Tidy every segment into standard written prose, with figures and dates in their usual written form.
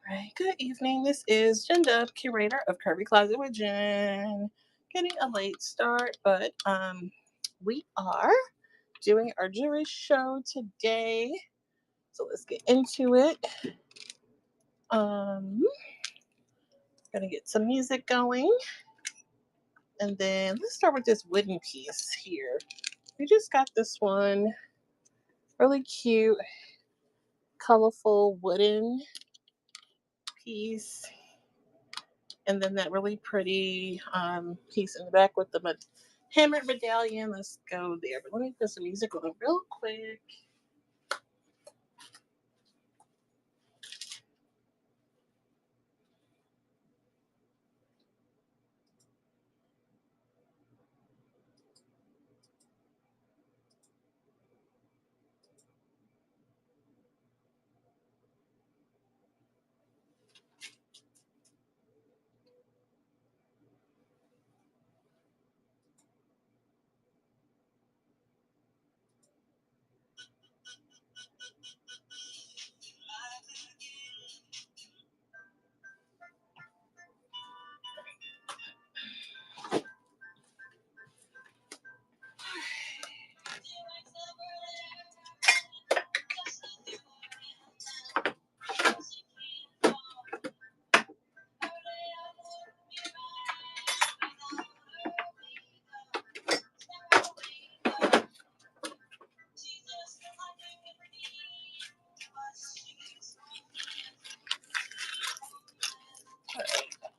Right. Good evening. This is Jen Dub, curator of Curvy Closet with Jen. Getting a late start, but we are doing our jewelry show today. So let's get into it. Um, Gonna get some music going, and then let's start with this wooden piece here. We just got this one, really cute, colorful wooden piece, and then that really pretty piece in the back with the hammered medallion. Let's go there. But let me put some music on real quick.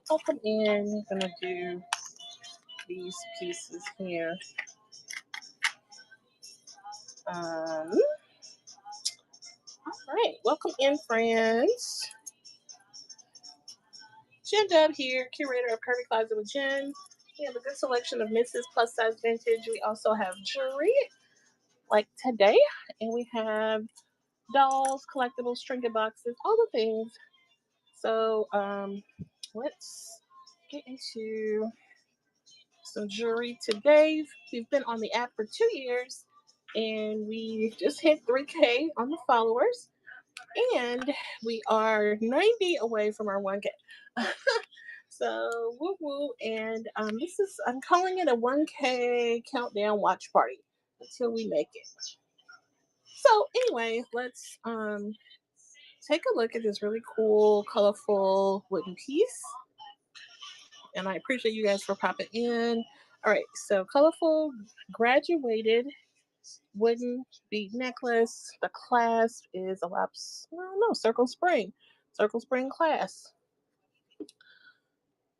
Welcome in. I'm gonna do these pieces here. All right, welcome in, friends. Jen Dub here, curator of Curvy Closet with Jen. We have a good selection of misses plus size vintage. We also have jewelry like today, and we have dolls, collectibles, trinket boxes, all the things. So let's get into some jewelry today. We've been on the app for 2 years, and we just hit 3K on the followers, and we are 90 away from our 1K. So woo woo, and this is I'm calling it a 1K countdown watch party until we make it. So anyway, let's take a look at this really cool, colorful wooden piece. And I appreciate you guys for popping in. All right, so colorful graduated wooden bead necklace. The clasp is a laps, no, circle spring clasp.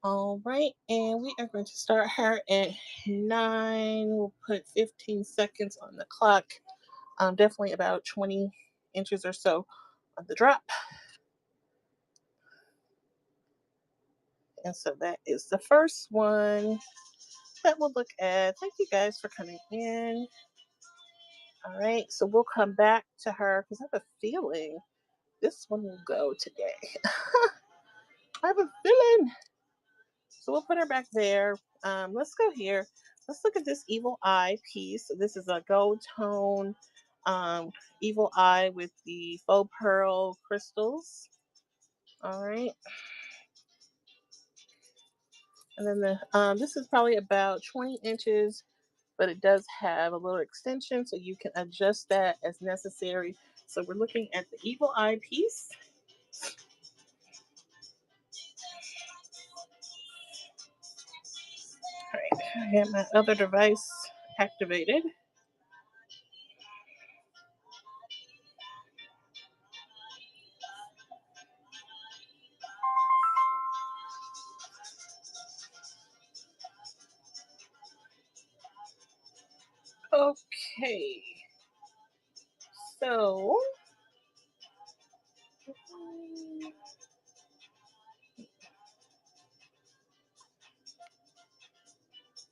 All right, and we are going to start her at 9. We'll put 15 seconds on the clock. Definitely about 20 inches or so on the drop. And so that is the first one that we'll look at. Thank you guys for coming in. All right, so we'll come back to her because I have a feeling this one will go today. I have a feeling. So we'll put her back there. Let's go here. Let's look at this evil eye piece. This is a gold tone um, evil eye with the faux pearl crystals. All right. And then this is probably about 20 inches, but it does have a little extension, so you can adjust that as necessary. So we're looking at the evil eye piece. All right, I got my other device activated. Okay, so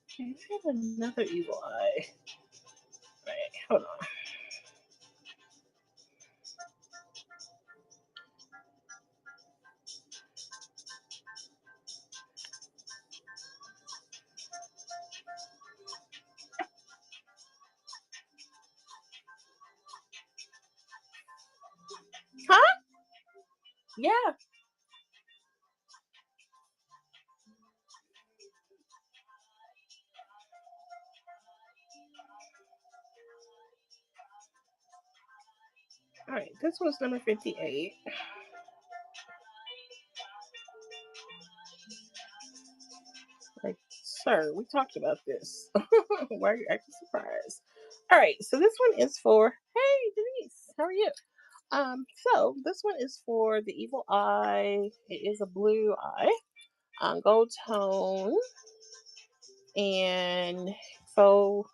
okay, I have another evil eye. Right, hold on. Huh? Yeah. All right, this one's number 58. Like, sir, we talked about this. Why are you acting surprised? All right, so this one is for, hey, Denise, how are you? So this one is for the evil eye. It is a blue eye, gold tone, and faux,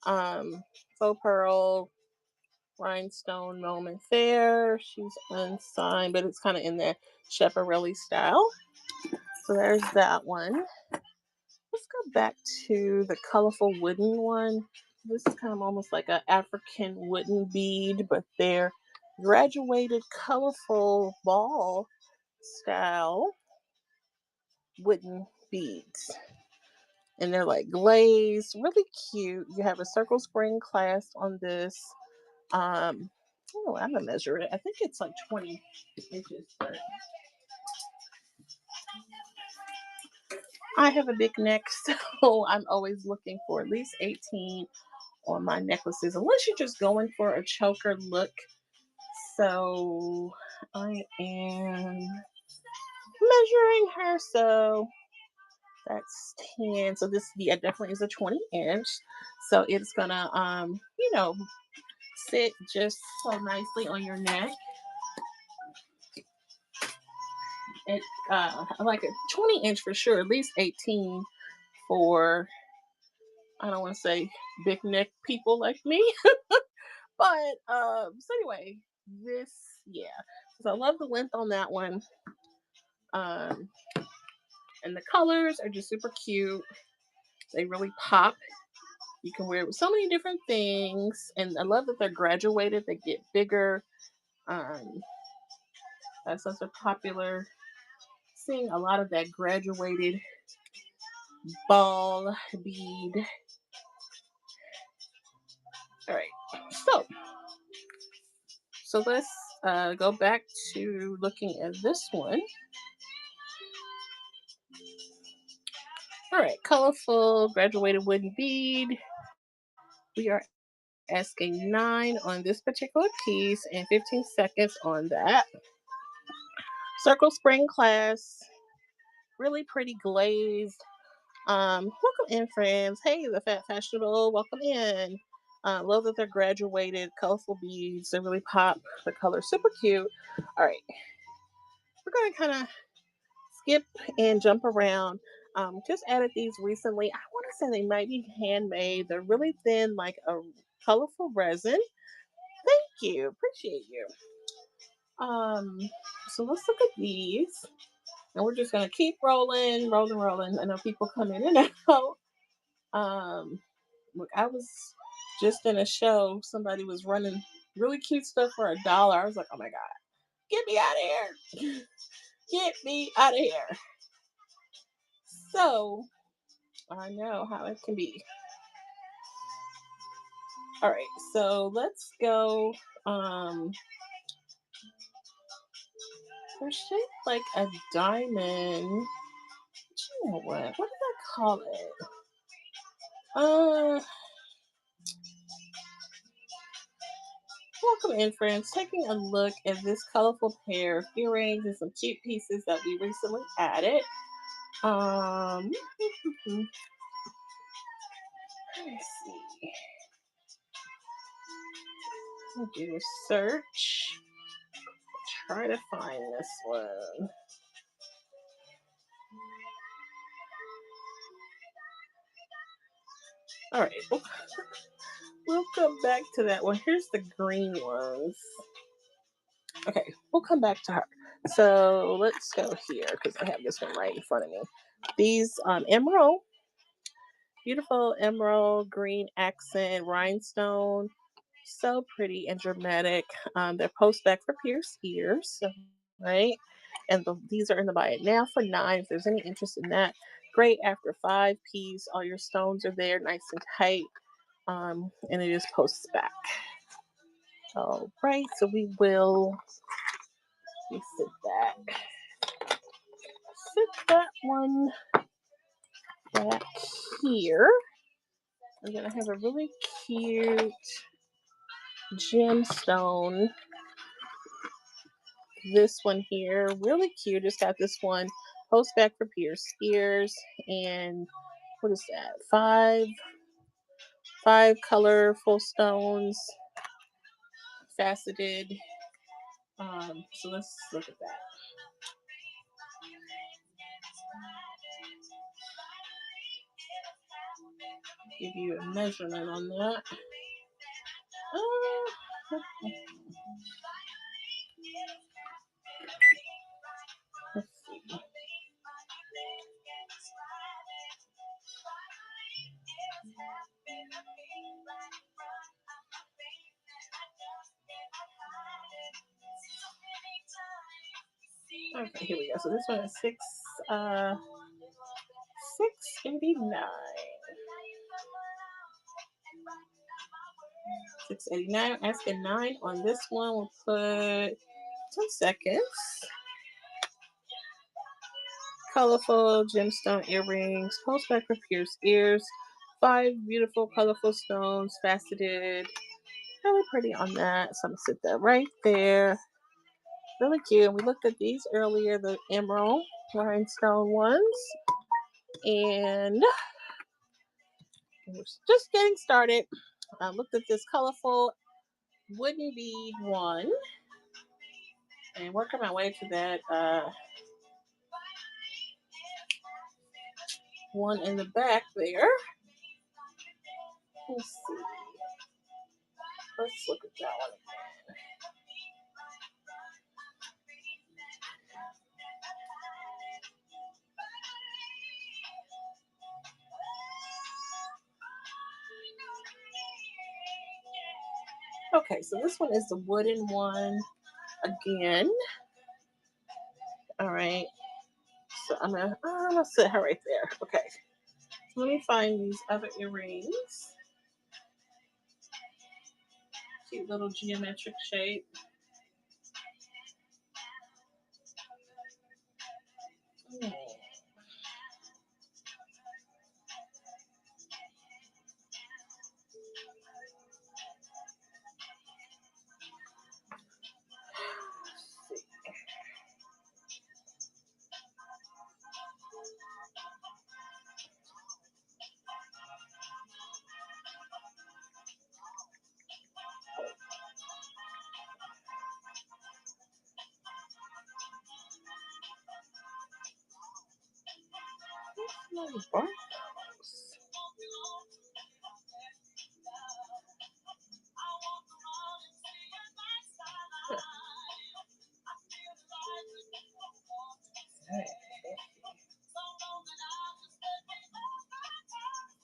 um, faux pearl rhinestone moment there. She's unsigned, but it's kind of in that Schiaparelli style. So there's that one. Let's go back to the colorful wooden one. This is kind of almost like an African wooden bead, but they're graduated colorful ball style wooden beads. And they're like glazed, really cute. You have a circle spring clasp on this. Oh, I'm gonna measure it. I think it's like 20 inches. But I have a big neck, so I'm always looking for at least 18 on my necklaces, unless you're just going for a choker look. So I am measuring her. So that's 10. So this, yeah, definitely is a 20 inch. So it's gonna sit just so nicely on your neck. It like a 20 inch for sure, at least 18 for, I don't want to say big neck people like me. But so anyway, this, yeah. So I love the length on that one. Um and the colors are just super cute. They really pop. You can wear it with so many different things. And I love that they're graduated, they get bigger. Um that's such a popular, seeing a lot of that graduated ball bead. All right. So let's go back to looking at this one. All right, colorful graduated wooden bead. We are asking 9 on this particular piece and 15 seconds on that. Circle spring class, really pretty glazed. Welcome in, friends. Hey, the Fat Fashionable, welcome in. Love that they're graduated, colorful beads. They really pop. The color super cute. All right, we're gonna kind of skip and jump around. Just added these recently. I want to say they might be handmade. They're really thin, like a colorful resin. Thank you, appreciate you. Um, so let's look at these, and we're just gonna keep rolling, rolling, rolling. I know people come in and out. Look, I was just in a show. Somebody was running really cute stuff for $1. I was like, oh my god, get me out of here! Get me out of here! So I know how it can be. All right, so let's go. They're shaped like a diamond. You know what? What did I call it? Uh, Welcome in, friends. Taking a look at this colorful pair of earrings and some cute pieces that we recently added. Um, let's see. I'll do a search. Try to find this one. All right, we'll come back to that one. Here's the green ones. Okay, we'll come back to her. So let's go here because I have this one right in front of me. These emerald, beautiful emerald green accent rhinestone, so pretty and dramatic. They're post back for pierced ears, right? And these are in the buy it now for 9. If there's any interest in that, great after 5 piece. All your stones are there, nice and tight, and it is post back. All right, so we will sit back. Sit that one back here. I'm gonna have a really cute gemstone this one here, really cute. Just got this one post back for pierced ears, and what is that? Five colorful stones, faceted. So let's look at that. Give you a measurement on that. Uh, let's see. Okay, here we go. So this one is 689. 689. Asking 9 on this one. We'll put 10 seconds. Colorful gemstone earrings, post back for pierced ears, 5 beautiful colorful stones, faceted. Really pretty on that. So I'm gonna sit that right there. Really cute. We looked at these earlier, the emerald rhinestone ones. And we're just getting started. I looked at this colorful wooden bead one and working my way to that one in the back there. Let's see. Let's look at that one again. Okay, so this one is the wooden one again. All right. So I'm gonna sit her right there. Okay. So let me find these other earrings. Cute little geometric shape. Hmm.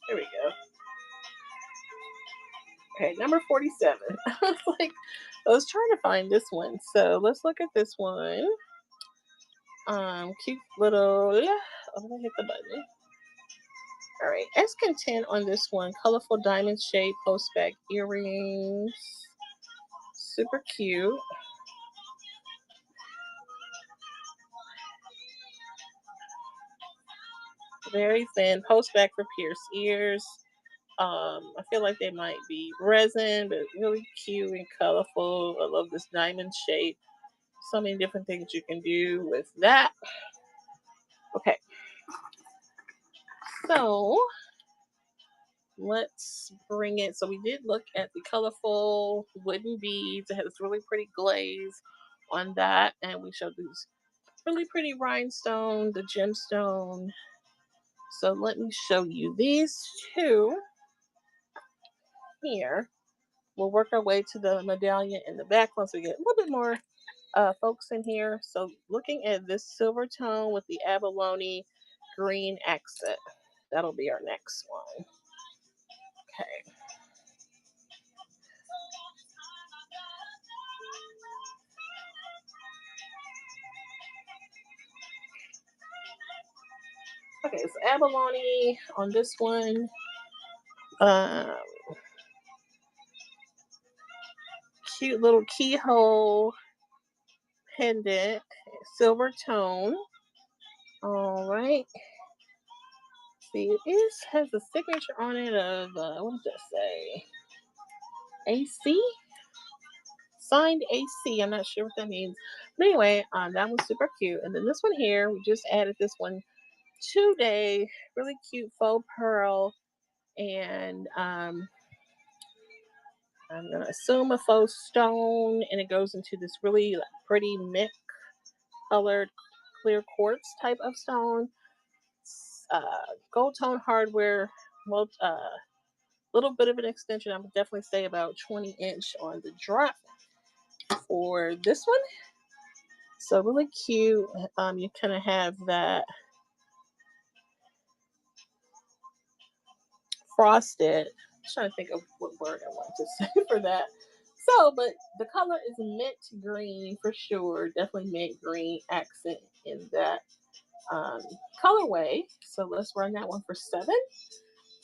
Here we go. Okay, number 47. I was like, I was trying to find this one. So let's look at this one. Cute little. I'm gonna hit the button. All right, S content on this one. Colorful diamond shape post back earrings. Super cute. Very thin. Post back for pierced ears. I feel like they might be resin, but really cute and colorful. I love this diamond shape. So many different things you can do with that. Okay, so let's bring it. So we did look at the colorful wooden beads. It has really pretty glaze on that, and we showed these really pretty rhinestone, the gemstone. So let me show you these two here. We'll work our way to the medallion in the back once we get a little bit more folks in here. So looking at this silver tone with the abalone green accent. That'll be our next one. Okay. Okay, so abalone on this one. Um, Cute little keyhole pendant, silver tone. All right. See, it has a signature on it of what does that say? AC. Signed AC. I'm not sure what that means. But anyway, that one's super cute. And then this one here, we just added this one today. Really cute faux pearl. And I'm gonna assume a faux stone, and it goes into this really like, pretty mint colored clear quartz type of stone. Gold tone hardware. Little bit of an extension. I would definitely say about 20-inch on the drop for this one. So really cute. You kind of have that frosted. I'm trying to think of what word I want to say for that. So, but the color is mint green for sure. Definitely mint green accent in that um, colorway. So let's run that one for 7.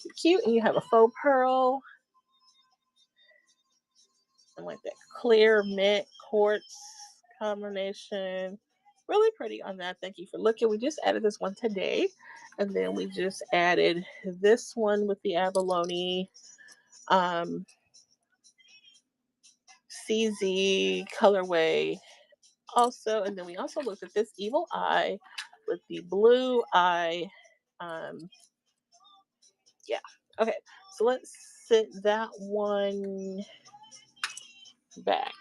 It's cute, and you have a faux pearl and like that clear mint quartz combination. Really pretty on that. Thank you for looking. We just added this one today, and then we just added this one with the abalone um, CZ colorway also, and then we also looked at this evil eye with the blue eye. Um, yeah. Okay. So let's sit that one back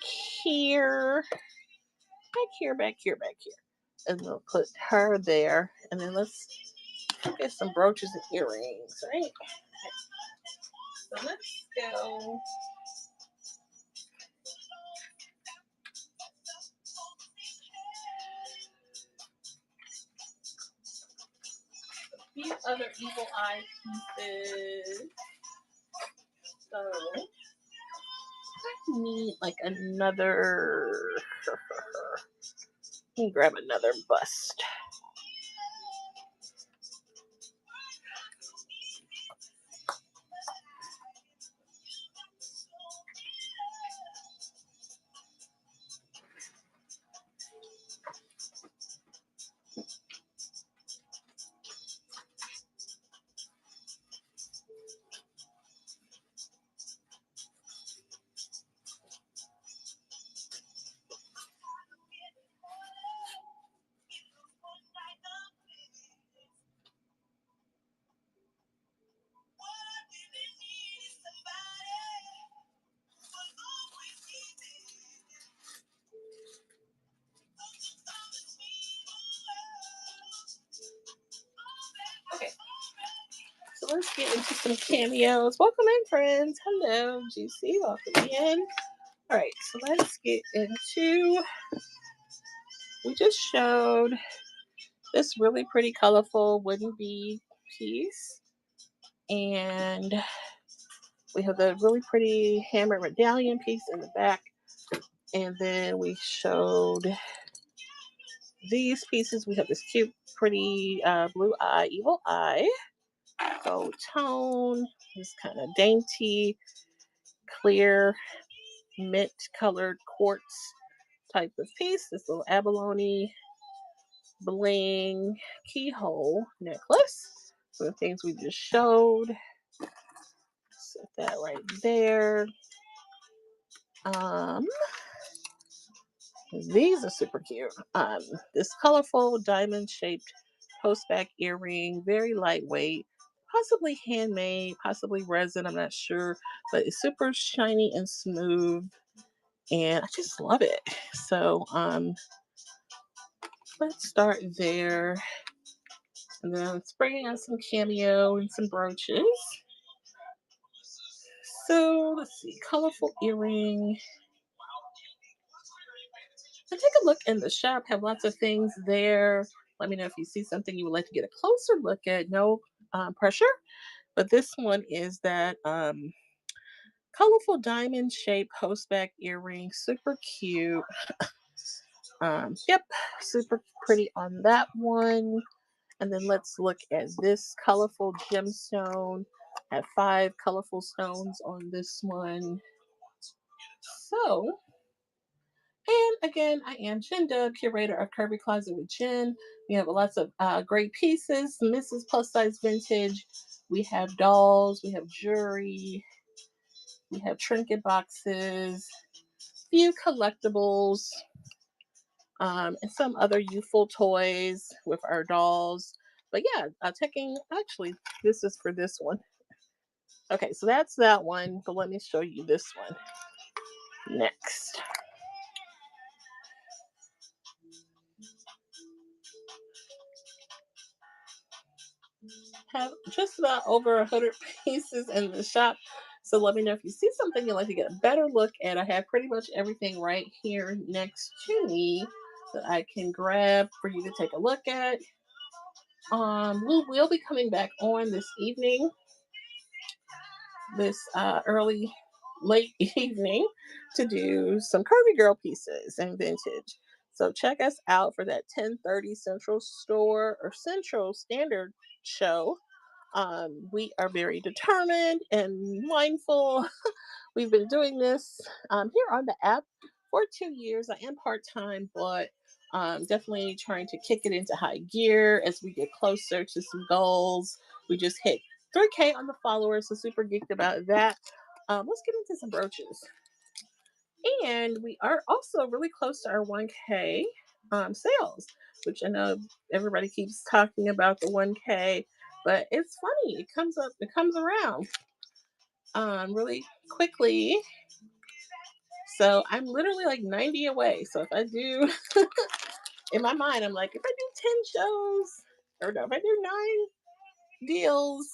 here, back here, back here, back here, and we'll put her there, and then let's get some brooches and earrings, right? Okay. So let's go. A few other evil eye pieces. So I need like another. Let me grab another bust. Okay, so let's get into some cameos. Welcome in, friends. Hello, Juicy. Welcome in. All right, so let's get into. We just showed this really pretty, colorful wooden bead piece, and we have the really pretty hammered medallion piece in the back, and then we showed these pieces. We have this cute, pretty blue eye, evil eye, gold tone, this kind of dainty, clear, mint colored quartz type of piece. This little abalone bling keyhole necklace. So the things we just showed. Set that right there. Um, these are super cute. This colorful diamond shaped post-back earring, very lightweight, possibly handmade, possibly resin, I'm not sure, but it's super shiny and smooth, and I just love it. So let's start there, and then let's bring out some cameo and some brooches. So let's see, colorful earring. So take a look in the shop, have lots of things there. Let me know if you see something you would like to get a closer look at. No pressure. But this one is that colorful diamond shaped postback earring. Super cute. Yep, super pretty on that one. And then let's look at this colorful gemstone. I have 5 colorful stones on this one. So, and again, I am Jen Dub, curator of Curvy Closet with Jen. We have lots of great pieces, Mrs. Plus Size Vintage. We have dolls, we have jewelry, we have trinket boxes, few collectibles, and some other youthful toys with our dolls. But yeah, taking actually, this is for this one. Okay, so that's that one. But let me show you this one next. Have just about over 100 pieces in the shop. So let me know if you see something you'd like to get a better look at. I have pretty much everything right here next to me that I can grab for you to take a look at. We will be coming back on this evening, this early, late evening, to do some Curvy Girl pieces and vintage. So check us out for that 10:30 Central Store or Central Standard show. We are very determined and mindful. We've been doing this here on the app for 2 years. I am part time, but definitely trying to kick it into high gear as we get closer to some goals. We just hit 3K on the followers, so super geeked about that. Let's get into some brooches. And we are also really close to our 1K sales, which I know everybody keeps talking about the 1K, but it's funny. It comes around really quickly. So I'm literally like 90 away. So if I do, in my mind, I'm like, if I do 10 shows, or no, if I do 9 deals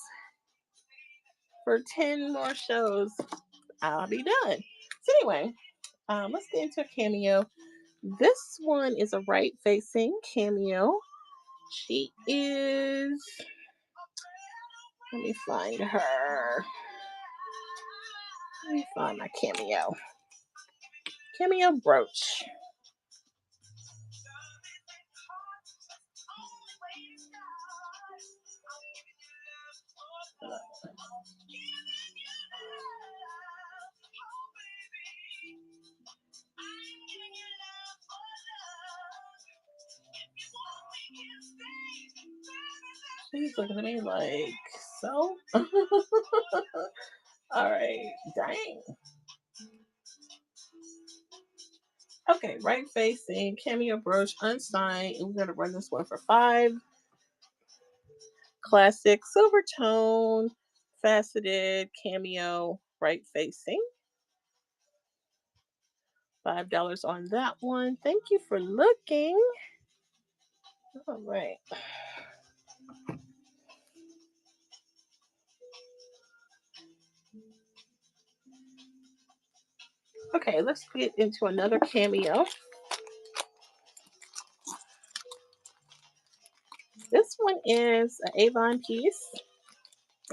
for 10 more shows, I'll be done. So anyway, let's get into a cameo. This one is a right facing cameo. She is, let me find her. Let me find my cameo. Cameo brooch. She's looking at me like, so? All right, dang. Okay, right facing, cameo brooch, unsigned. And we're going to run this one for 5. Classic silver tone, faceted cameo, right facing. $5 on that one. Thank you for looking. All right. Okay, let's get into another cameo. This one is an Avon piece,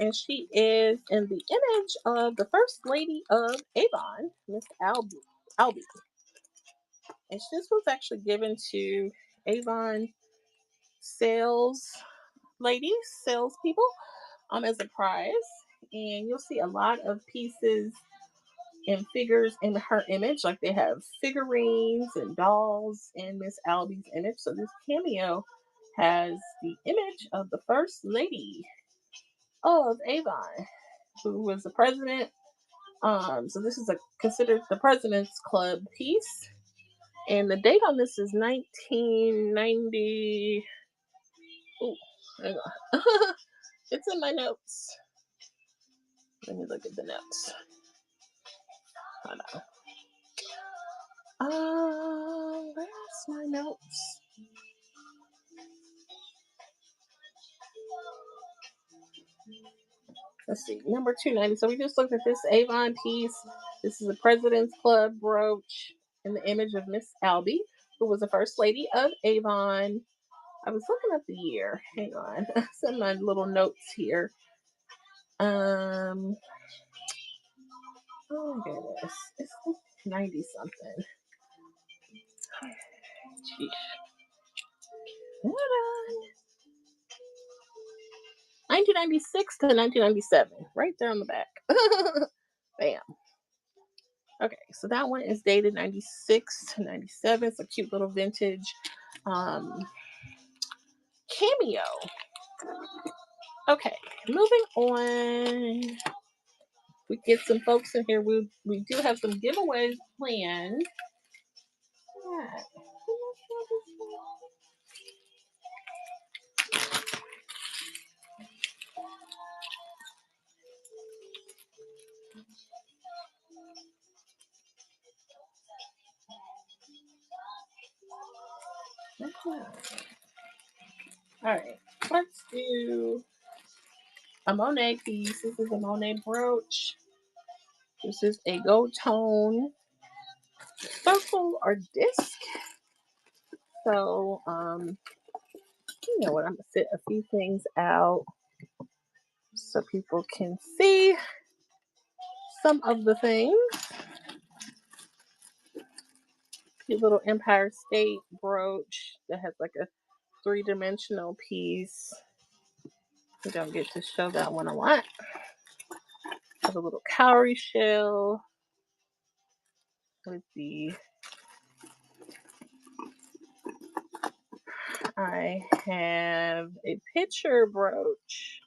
and she is in the image of the first lady of Avon, Miss Albee. And this was actually given to Avon sales ladies, salespeople, as a prize. And you'll see a lot of pieces and figures in her image. Like they have figurines and dolls in Miss Albee's image. So this cameo has the image of the first lady of Avon, who was the president. So this is considered the President's Club piece. And the date on this is 1990. Ooh, hang on. It's in my notes. Let me look at the notes. Hold on. Where's my notes? Let's see, number 290. So we just looked at this Avon piece. This is a President's Club brooch in the image of Miss Albee, who was the first lady of Avon. I was looking up the year. Hang on. Some of my little notes here. Oh my goodness. It's 90 something. Sheesh. Hold on. 1996 to 1997. Right there on the back. Bam. Okay, so that one is dated 96 to 97. It's a cute little vintage cameo. Okay, moving on. we get some folks in here, we do have some giveaways planned. Yeah. All right, let's do a Monet piece. This is a Monet brooch. This is a gold tone circle or disc. So, you know what? I'm gonna fit a few things out so people can see some of the things. Cute little Empire State brooch that has like a three-dimensional piece. We don't get to show that one a lot. Have a little cowrie shell with the. I have a picture brooch.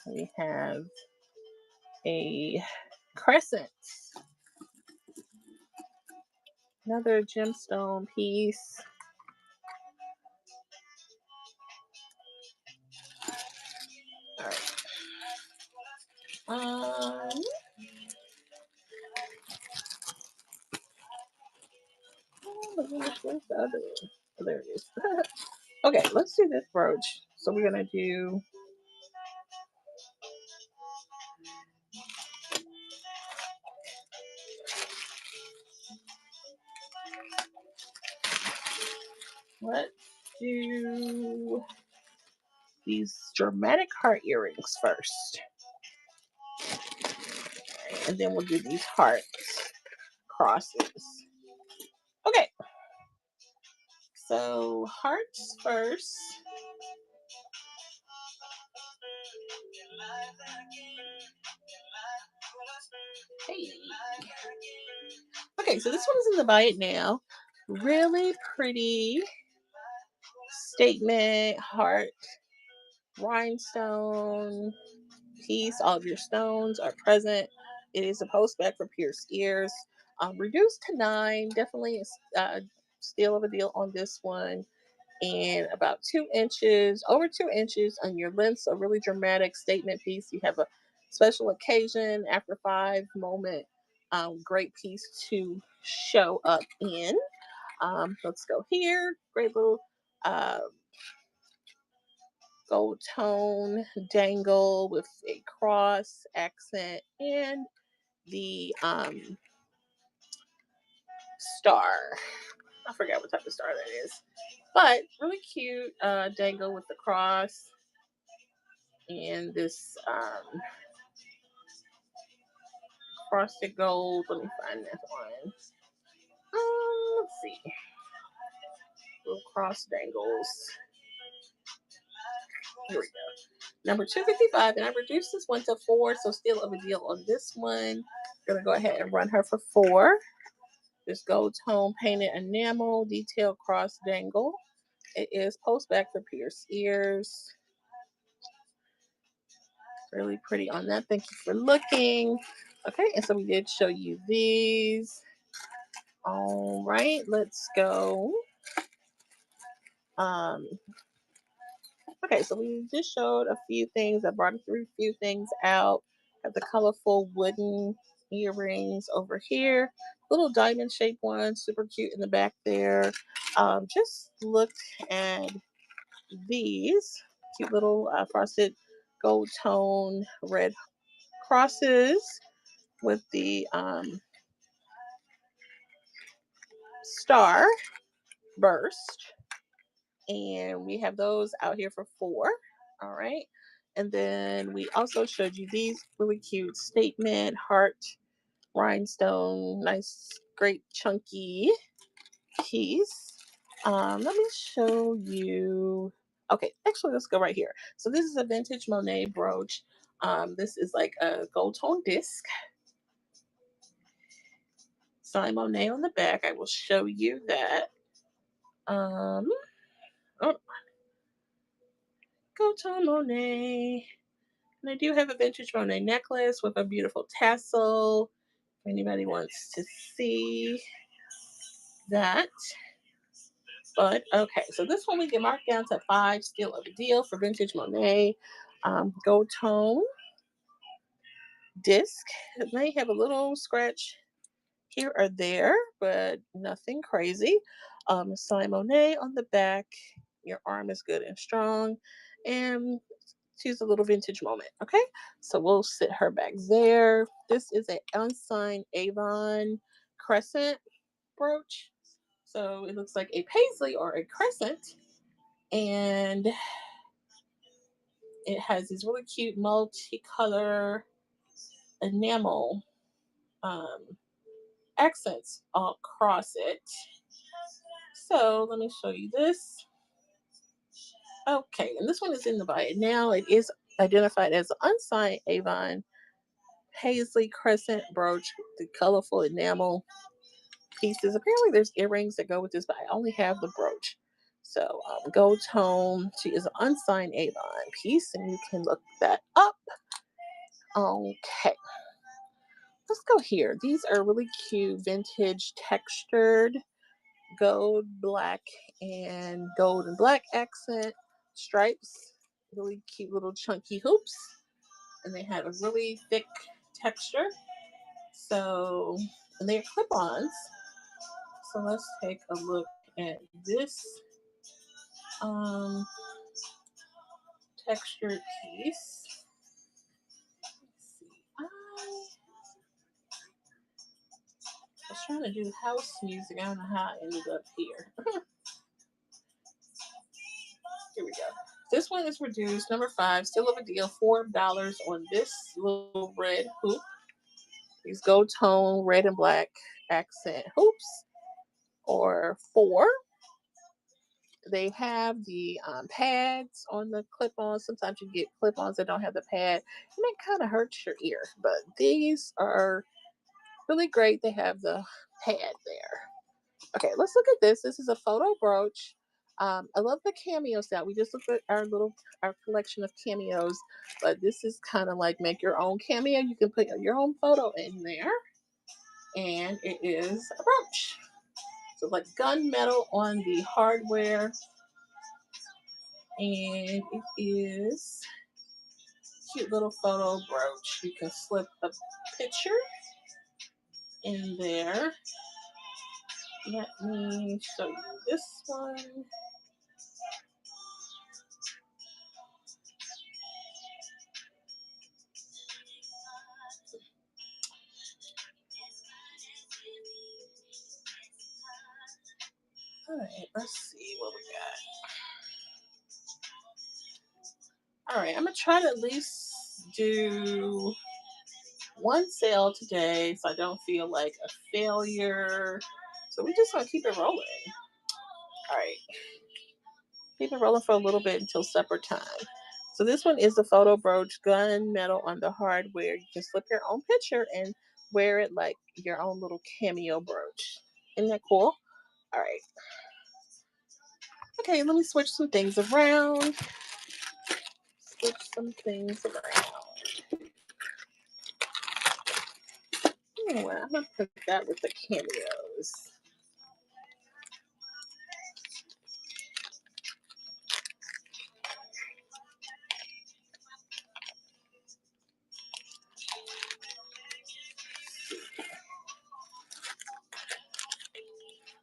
We have a crescent. Another gemstone piece. All right. Where's the other one? Oh, there it is. Okay, let's do this brooch. So we're gonna do let's do these dramatic heart earrings first. And then we'll do these heart crosses. Okay. So hearts first. Hey. Okay, so this one is in the Buy It Now. Really pretty statement heart rhinestone piece. All of your stones are present. It is a post back for pierced ears. Reduced to 9. Definitely a steal of a deal on this one. And about 2 inches, over 2 inches on your length. So really dramatic statement piece. You have a special occasion after 5 moment. Great piece to show up in. Let's go here. Great little gold tone dangle with a cross accent and the star. I forgot what type of star that is, but really cute dangle with the cross and this frosted gold. Let me find this one. Let's see. Little cross dangles. Here we go. Number 255, and I reduced this one to 4, so still of a deal on this one. Gonna go ahead and run her for 4. This gold tone painted enamel detail cross dangle. It is post back for pierced ears. Really pretty on that. Thank you for looking. Okay, and so we did show you these. All right, let's go. Okay, so we just showed a few things. I brought a few things out. Have the colorful wooden earrings over here. Little diamond shaped one, super cute in the back there. Just look at these cute little frosted gold tone red crosses with the star burst. And we have those out here for 4. All right. And then we also showed you these really cute statement heart rhinestone, nice, great chunky piece. Let me show you. Okay, actually, let's go right here. So this is a vintage Monet brooch. This is like a gold tone disc. Signed Monet on the back. I will show you that. Oh, gold tone Monet. And I do have a vintage Monet necklace with a beautiful tassel. If anybody wants to see that. But okay, so this one we can mark down to five, still of a deal for vintage Monet. Gold tone disc. It may have a little scratch here or there, but nothing crazy. Sign Monet on the back. Your arm is good and strong. And she's a little vintage moment. Okay, so we'll sit her back there. This is an unsigned Avon crescent brooch. So it looks like a paisley or a crescent. And it has these really cute multicolor enamel um, accents all across it. So let me show you this. Okay, and this one is in the bio. Now it is identified as an unsigned Avon paisley crescent brooch with the colorful enamel pieces. Apparently, there's earrings that go with this, but I only have the brooch. So, gold tone. She is an unsigned Avon piece, and you can look that up. Okay, let's go here. These are really cute, vintage textured gold, black, and gold and black accent stripes. Really cute little chunky hoops, and they have a really thick texture. So, and they're clip-ons. So let's take a look at this um, textured piece. Let's see. I was trying to do house music. I don't know how I ended up here. Here we go. This one is reduced. Number 5, still of a deal. $4 on this little red hoop. These gold tone red and black accent hoops, or 4. They have the pads on the clip-ons. Sometimes you get clip-ons that don't have the pad, and it kind of hurts your ear. But these are really great. They have the pad there. Okay, let's look at this. This is a photo brooch. I love the cameo set. We just looked at our collection of cameos, but this is kind of like make your own cameo. You can put your own photo in there, and it is a brooch. So like gunmetal on the hardware, and it is cute little photo brooch. You can slip a picture in there. Let me show you this one. All right, let's see what we got. All right, I'm gonna try to at least do one sale today so I don't feel like a failure. So we just gonna keep it rolling. All right, keep it rolling for a little bit until supper time. So this one is the photo brooch, gun metal on the hardware. You can slip your own picture and wear it like your own little cameo brooch. Isn't that cool? All right. Okay, let me switch some things around. Switch some things around. You know what? I'm gonna put that with the cameos.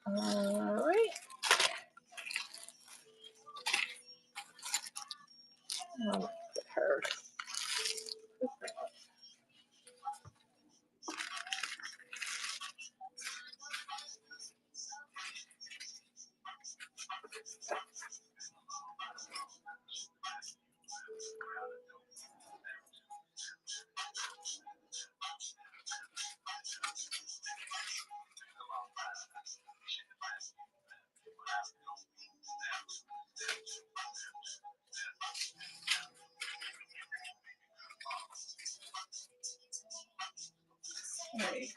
All right. I'm gonna put her. All right.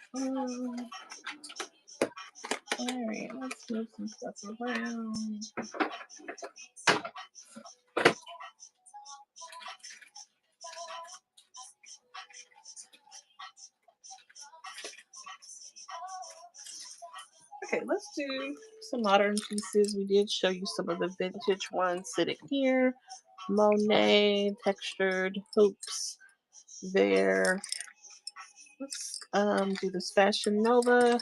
All right. Let's move some stuff around. Okay, let's do some modern pieces. We did show you some of the vintage ones sitting here. Monet, textured hoops there. Let's do this Fashion Nova,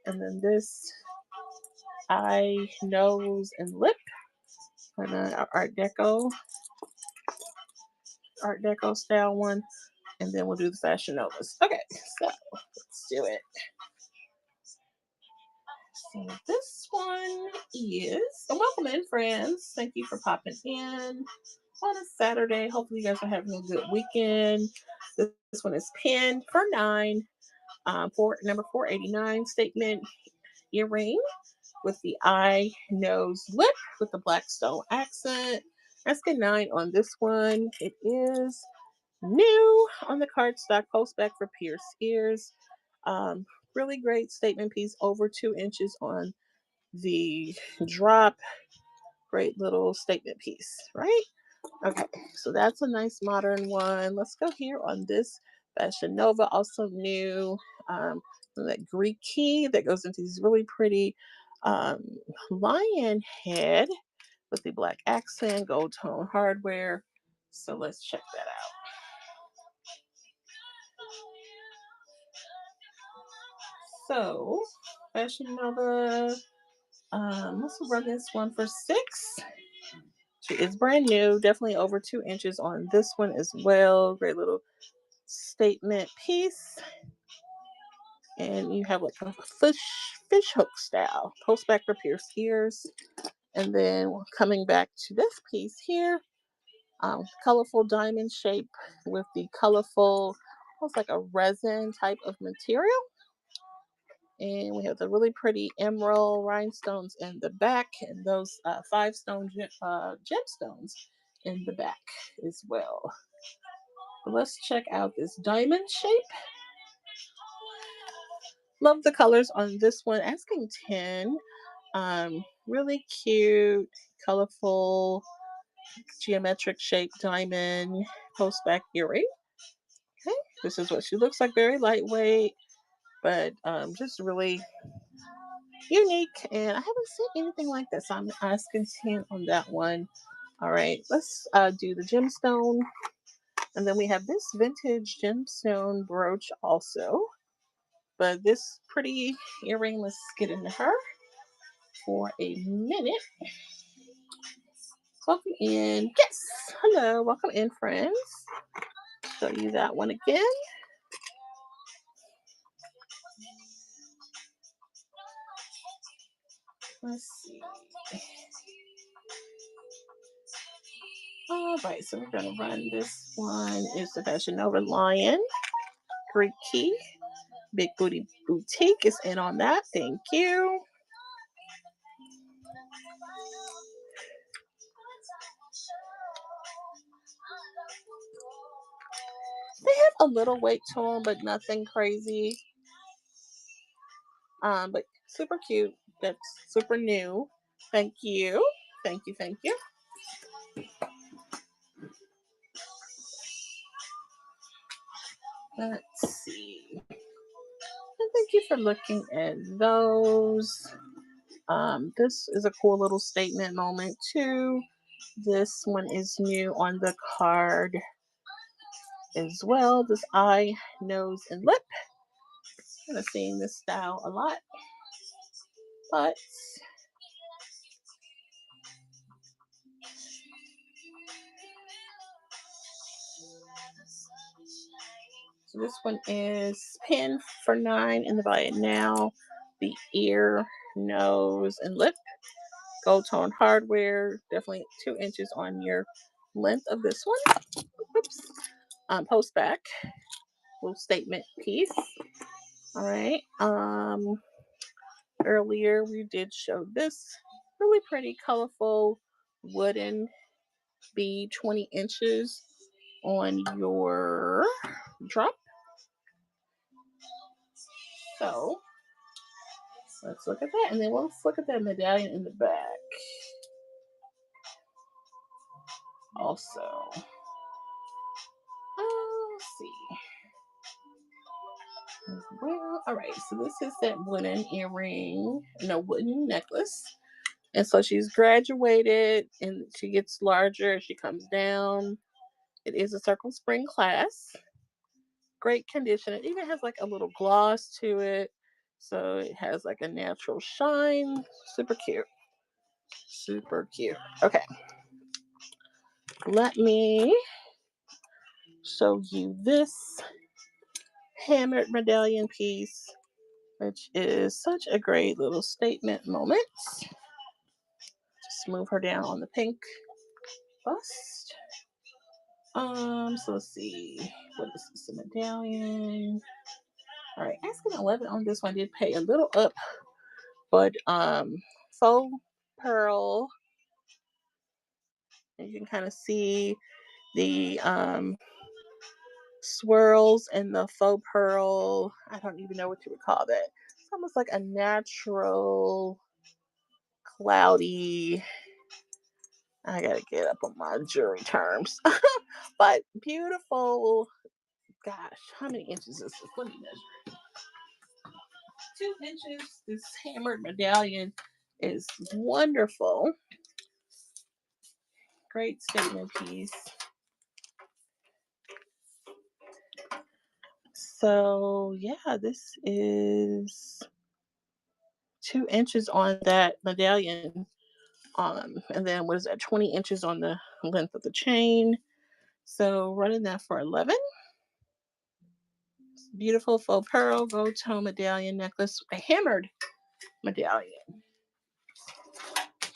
and then this eye, nose, and lip, and an Art Deco style one, and then we'll do the Fashion Novas. Okay, so let's do it. So this one is welcome in, friends. Thank you for popping in on a Saturday. Hopefully, you guys are having a good weekend. This one is pinned for 9, for number 489 statement earring with the eye, nose, lip with the black stone accent. Asking 9 on this one. It is new on the cardstock postback for pierced ears. Um, really great statement piece, over 2 inches on the drop. Great little statement piece, right? Okay, so that's a nice modern one. Let's go here on this Fashion Nova, also new. That Greek key that goes into these really pretty um, lion head with the black accent, gold tone hardware. So let's check that out. So, Fashion Nova, let's run this one for 6. It's brand new, definitely over 2 inches on this one as well. Great little statement piece. And you have like a fish hook style, post back for pierced ears. And then coming back to this piece here, colorful diamond shape with the colorful, almost like a resin type of material. And we have the really pretty emerald rhinestones in the back, and those 5 stone gemstones in the back as well. But let's check out this diamond shape. Love the colors on this one. Asking 10. Really cute, colorful, geometric shaped diamond post back earring. Okay, this is what she looks like. Very lightweight, but just really unique. And I haven't seen anything like this. So I'm asking 10 on that one. All right, let's do the gemstone. And then we have this vintage gemstone brooch also. But this pretty earring, let's get into her for a minute. Welcome in. Yes. Hello. Welcome in, friends. Show you that one again. Let's see. All right. So we're going to run this one. Is the Fashion Nova Lion. Greek Key. Big Booty Boutique is in on that. Thank you. They have a little weight to them, but nothing crazy. But super cute. That's super new. Thank you. Thank you. Thank you. Let's see. And thank you for looking at those. This is a cool little statement moment too. This one is new on the card as well. This eye, nose, and lip. Kind of seeing this style a lot, but so this one is pinned for 9 in the buy it now. The ear, nose, and lip. Gold tone hardware. Definitely 2 inches on your length of this one. Oops. Post back. Little statement piece. All right. Earlier we did show this really pretty, colorful wooden bead, 20 inches on your drop. So let's look at that, and then let's look at that medallion in the back. Also, let's see. as well. All right, so this is that wooden earring, no, wooden necklace. And so she's graduated and she gets larger as she comes down. It is a circle spring class. Great condition. It even has like a little gloss to it. So it has like a natural shine. Super cute. Super cute. Okay. Let me show you this hammered medallion piece, which is such a great little statement moment. Just move her down on the pink bust. So let's see. What is this? A medallion. All right, asking 11 on this one. I did pay a little up, but faux pearl. You can kind of see the swirls and the faux pearl. I don't even know what you would call that. It's almost like a natural cloudy. I gotta get up on my jury terms, but beautiful. Gosh, how many inches is this? Let me measure. 2 inches. This hammered medallion is wonderful. Great statement piece. So yeah, this is 2 inches on that medallion. And then what is that? 20 inches on the length of the chain. So running that for 11. Beautiful faux pearl gold tone medallion necklace, a hammered medallion,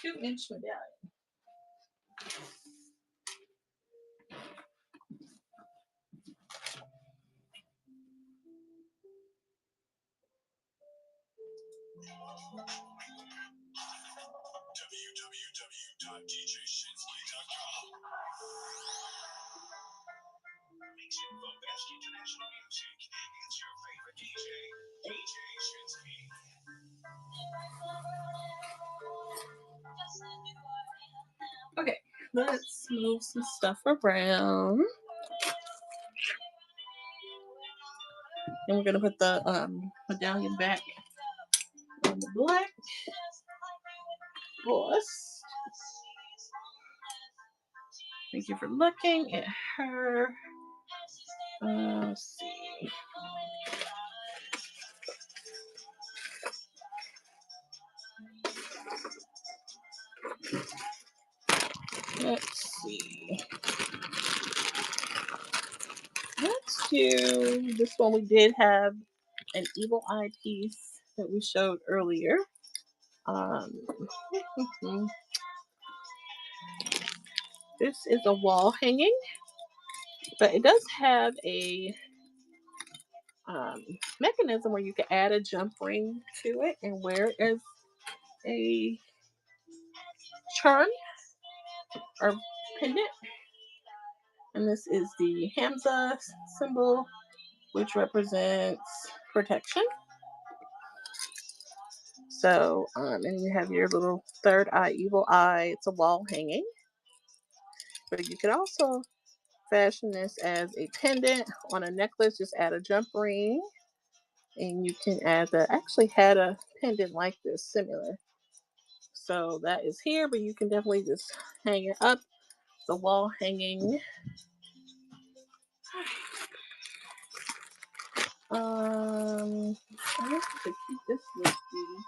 2 inch medallion. Okay, let's move some stuff around. And we're gonna put the medallion back on the black bust. Thank you for looking at her. Let's see. Let's see. Let's do this one. We did have an evil eye piece that we showed earlier. Um, this is a wall hanging, but it does have a mechanism where you can add a jump ring to it and wear it as a charm or pendant. And this is the Hamza symbol, which represents protection. So, and you have your little third eye, evil eye. It's a wall hanging. But you could also fashion this as a pendant on a necklace. Just add a jump ring, and you can add the. I actually had a pendant like this, similar. So that is here, but you can definitely just hang it up. The wall hanging. I have to keep this with the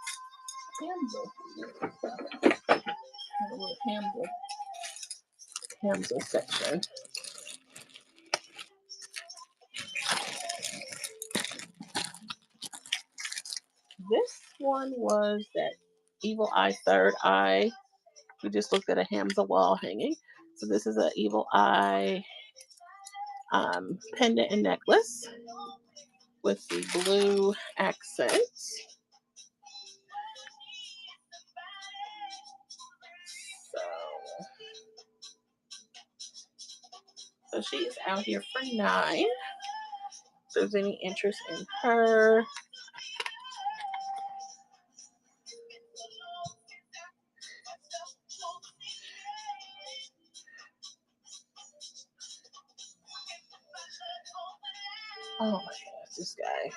Hamza section. This one was that evil eye, third eye. We just looked at a Hamza wall hanging. So this is an evil eye pendant and necklace with the blue accents. So she is out here for 9. If there's any interest in her. Oh my gosh, this guy.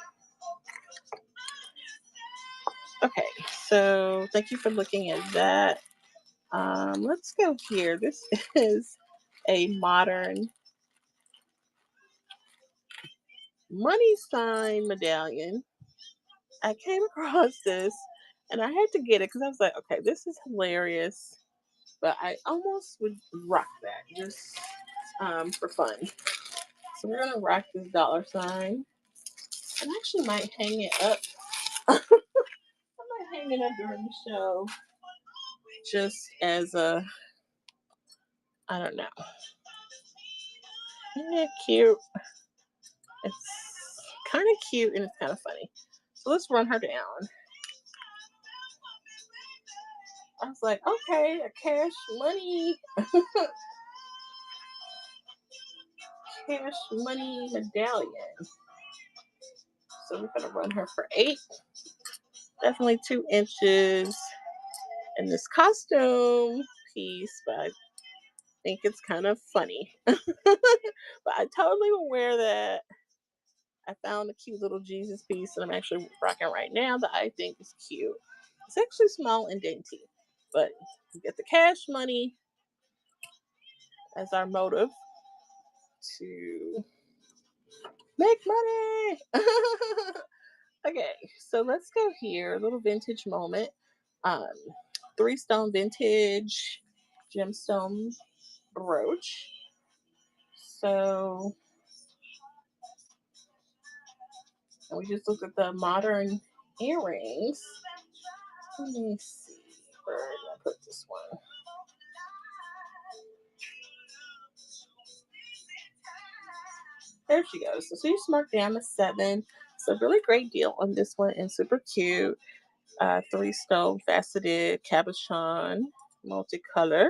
Okay, so thank you for looking at that. Let's go here. This is a modern money sign medallion. I came across this and I had to get it because I was like, okay, this is hilarious. But I almost would rock that just for fun. So we're gonna rock this dollar sign. I actually might hang it up. I might hang it up during the show just as a, I don't know. Isn't that cute? It's kind of cute and it's kind of funny. So let's run her down. I was like, okay, a cash money medallion. So we're gonna run her for 8, definitely 2 inches in this costume piece, but I think it's kind of funny. But I totally will wear that. I found a cute little Jesus piece that I'm actually rocking right now that I think is cute. It's actually small and dainty, but we get the cash money as our motive to make money. Okay, so let's go here. A little vintage moment. Um, 3 stone vintage gemstone brooch. So and we just looked at the modern earrings. Let me see. Where did I put this one? There she goes. So she's marked down a 7. It's a really great deal on this one and super cute. 3 stone faceted cabochon, multicolor,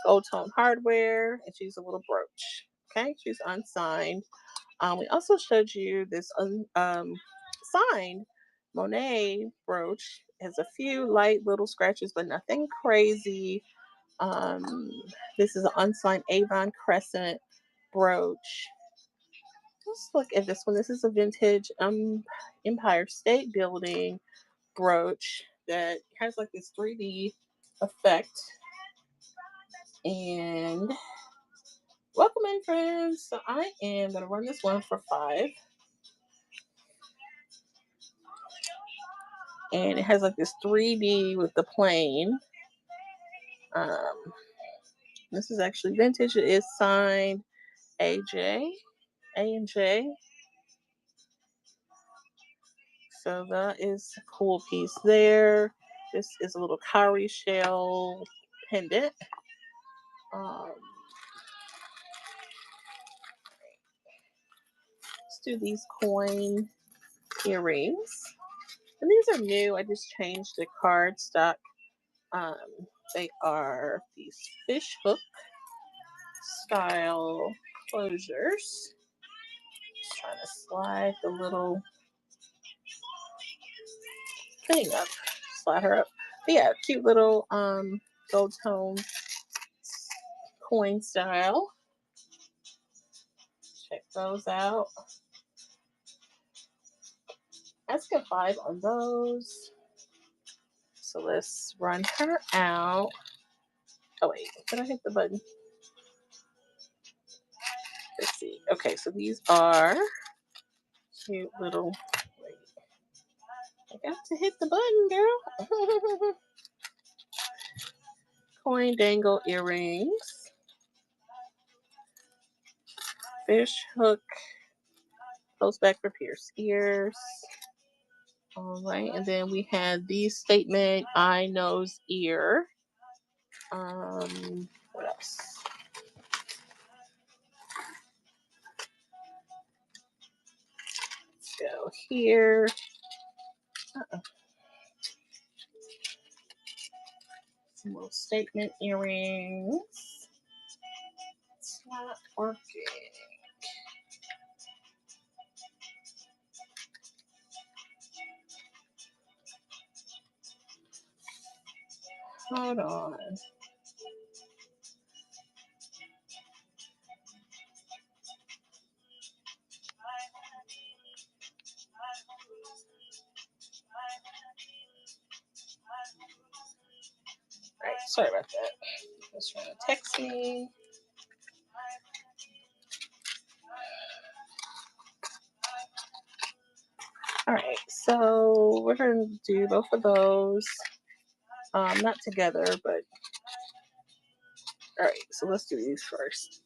gold tone hardware, and she's a little brooch. Okay, she's unsigned. We also showed you this signed Monet brooch. It has a few light little scratches, but nothing crazy. Um, this is an unsigned Avon Crescent brooch. Let's look at this one. This is a vintage Empire State Building brooch that has like this 3D effect. And welcome in, friends. So I am going to run this one for 5. And it has like this 3D with the plane. Um, this is actually vintage. It is signed AJ, A and J. So that is a cool piece there. This is a little cowrie shell pendant. Um, let's do these coin earrings. And these are new. I just changed the cardstock. Um, they are these fish hook style closures. Just trying to slide the little thing up, slide her up. But yeah, cute little gold tone coin style. Check those out. Let's get 5 on those. So let's run her out. Oh wait, did I hit the button? Let's see. Okay, so these are cute little. Wait, I got to hit the button, girl. Coin dangle earrings, fish hook, close back for pierced ears. All right, and then we had these statement eye, nose, ear. What else? Let's go here. Some little statement earrings. It's not working. Hold on. Sorry about that. Just trying to text me. All right, so we're going to do both of those. Not together, but all right, so let's do these first.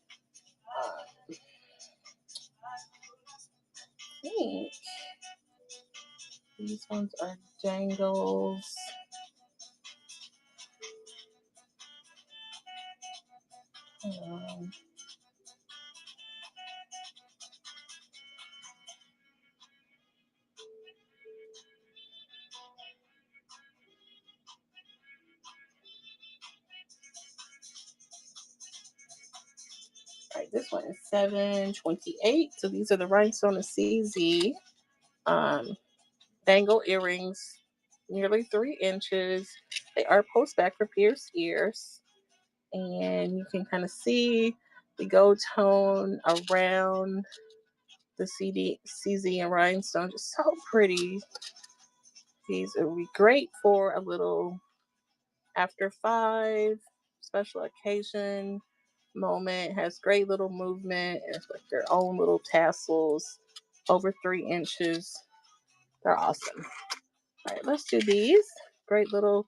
I think these ones are dangles. Um, all right, this one is $7.28. So these are the Rhinestone and CZ dangle earrings, nearly 3 inches. They are post back for pierced ears, and you can kind of see the gold tone around the CZ and rhinestone. Just so pretty. These would be great for a little after 5 special occasion moment. Has great little movement. It's like their own little tassels, over 3 inches. They're awesome. All right, let's do these. Great little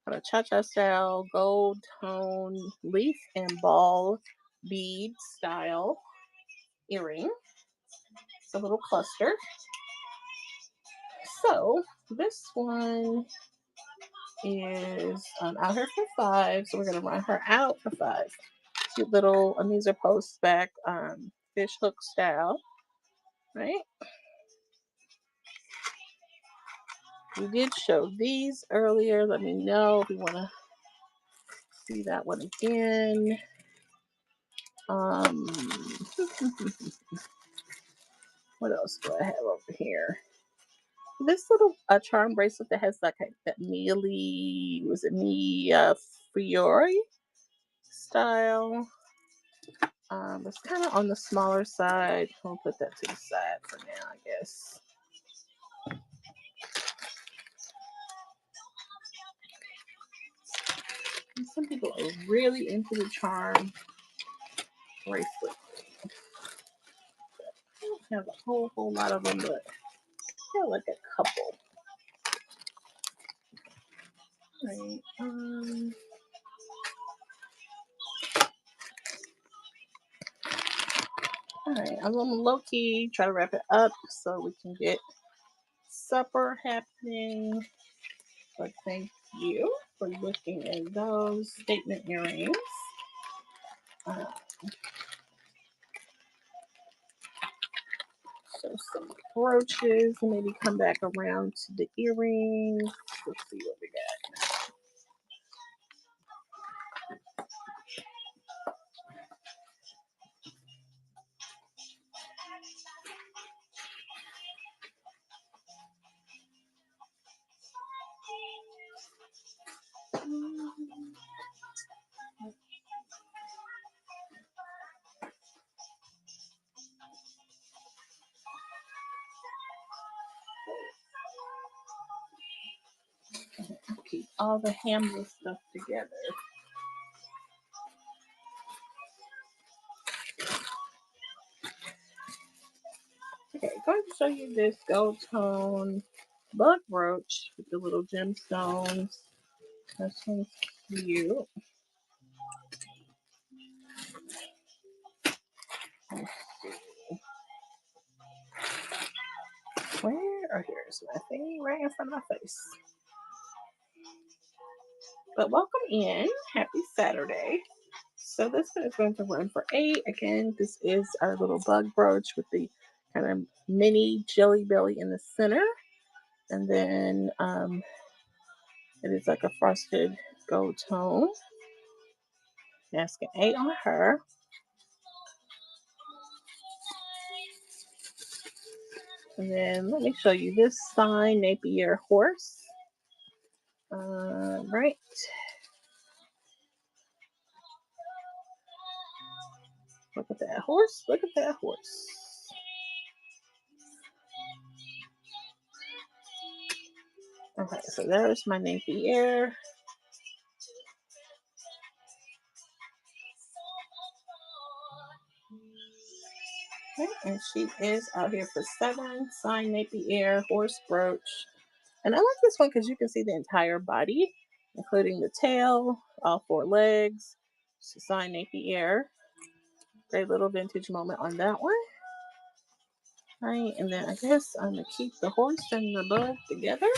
kind of cha-cha style, gold tone, leaf and ball bead style earring. It's a little cluster. So this one is out here for 5. So we're gonna run her out for 5. Cute little, and these are post back fish hook style, right? We did show these earlier. Let me know if you want to see that one again. What else do I have over here? This little charm bracelet that has like that Mealy, was it Mia Fiore style? It's kind of on the smaller side. We'll put that to the side for now, I guess. And some people are really into the charm bracelet. I don't have a whole lot of them, but I feel like a couple. Right. All right. I'm gonna low key try to wrap it up so we can get supper happening. But thank you for looking at those statement earrings. So some brooches, and maybe come back around to the earrings. Let's see what we got. Keep all the Hamlet stuff together. Okay, going to show you this gold tone bug brooch with the little gemstones. That's so cute. Let's see. Where? Oh, here's my thing right in front of my face. But welcome in. Happy Saturday. So this one is going to run for 8. Again, this is our little bug brooch with the kind of mini jelly belly in the center. And then it is like a frosted gold tone. Asking 8 on her. And then let me show you this sign Napier horse. Right. Look at that horse. Look at that horse. Okay, so there's my Napier. Okay, and she is out here for 7. Sign Napier, horse brooch. And I like this one because you can see the entire body, including the tail, all 4 legs. She's sign Napier. Great little vintage moment on that one. Right, and then I guess I'm gonna keep the horse and the bug together.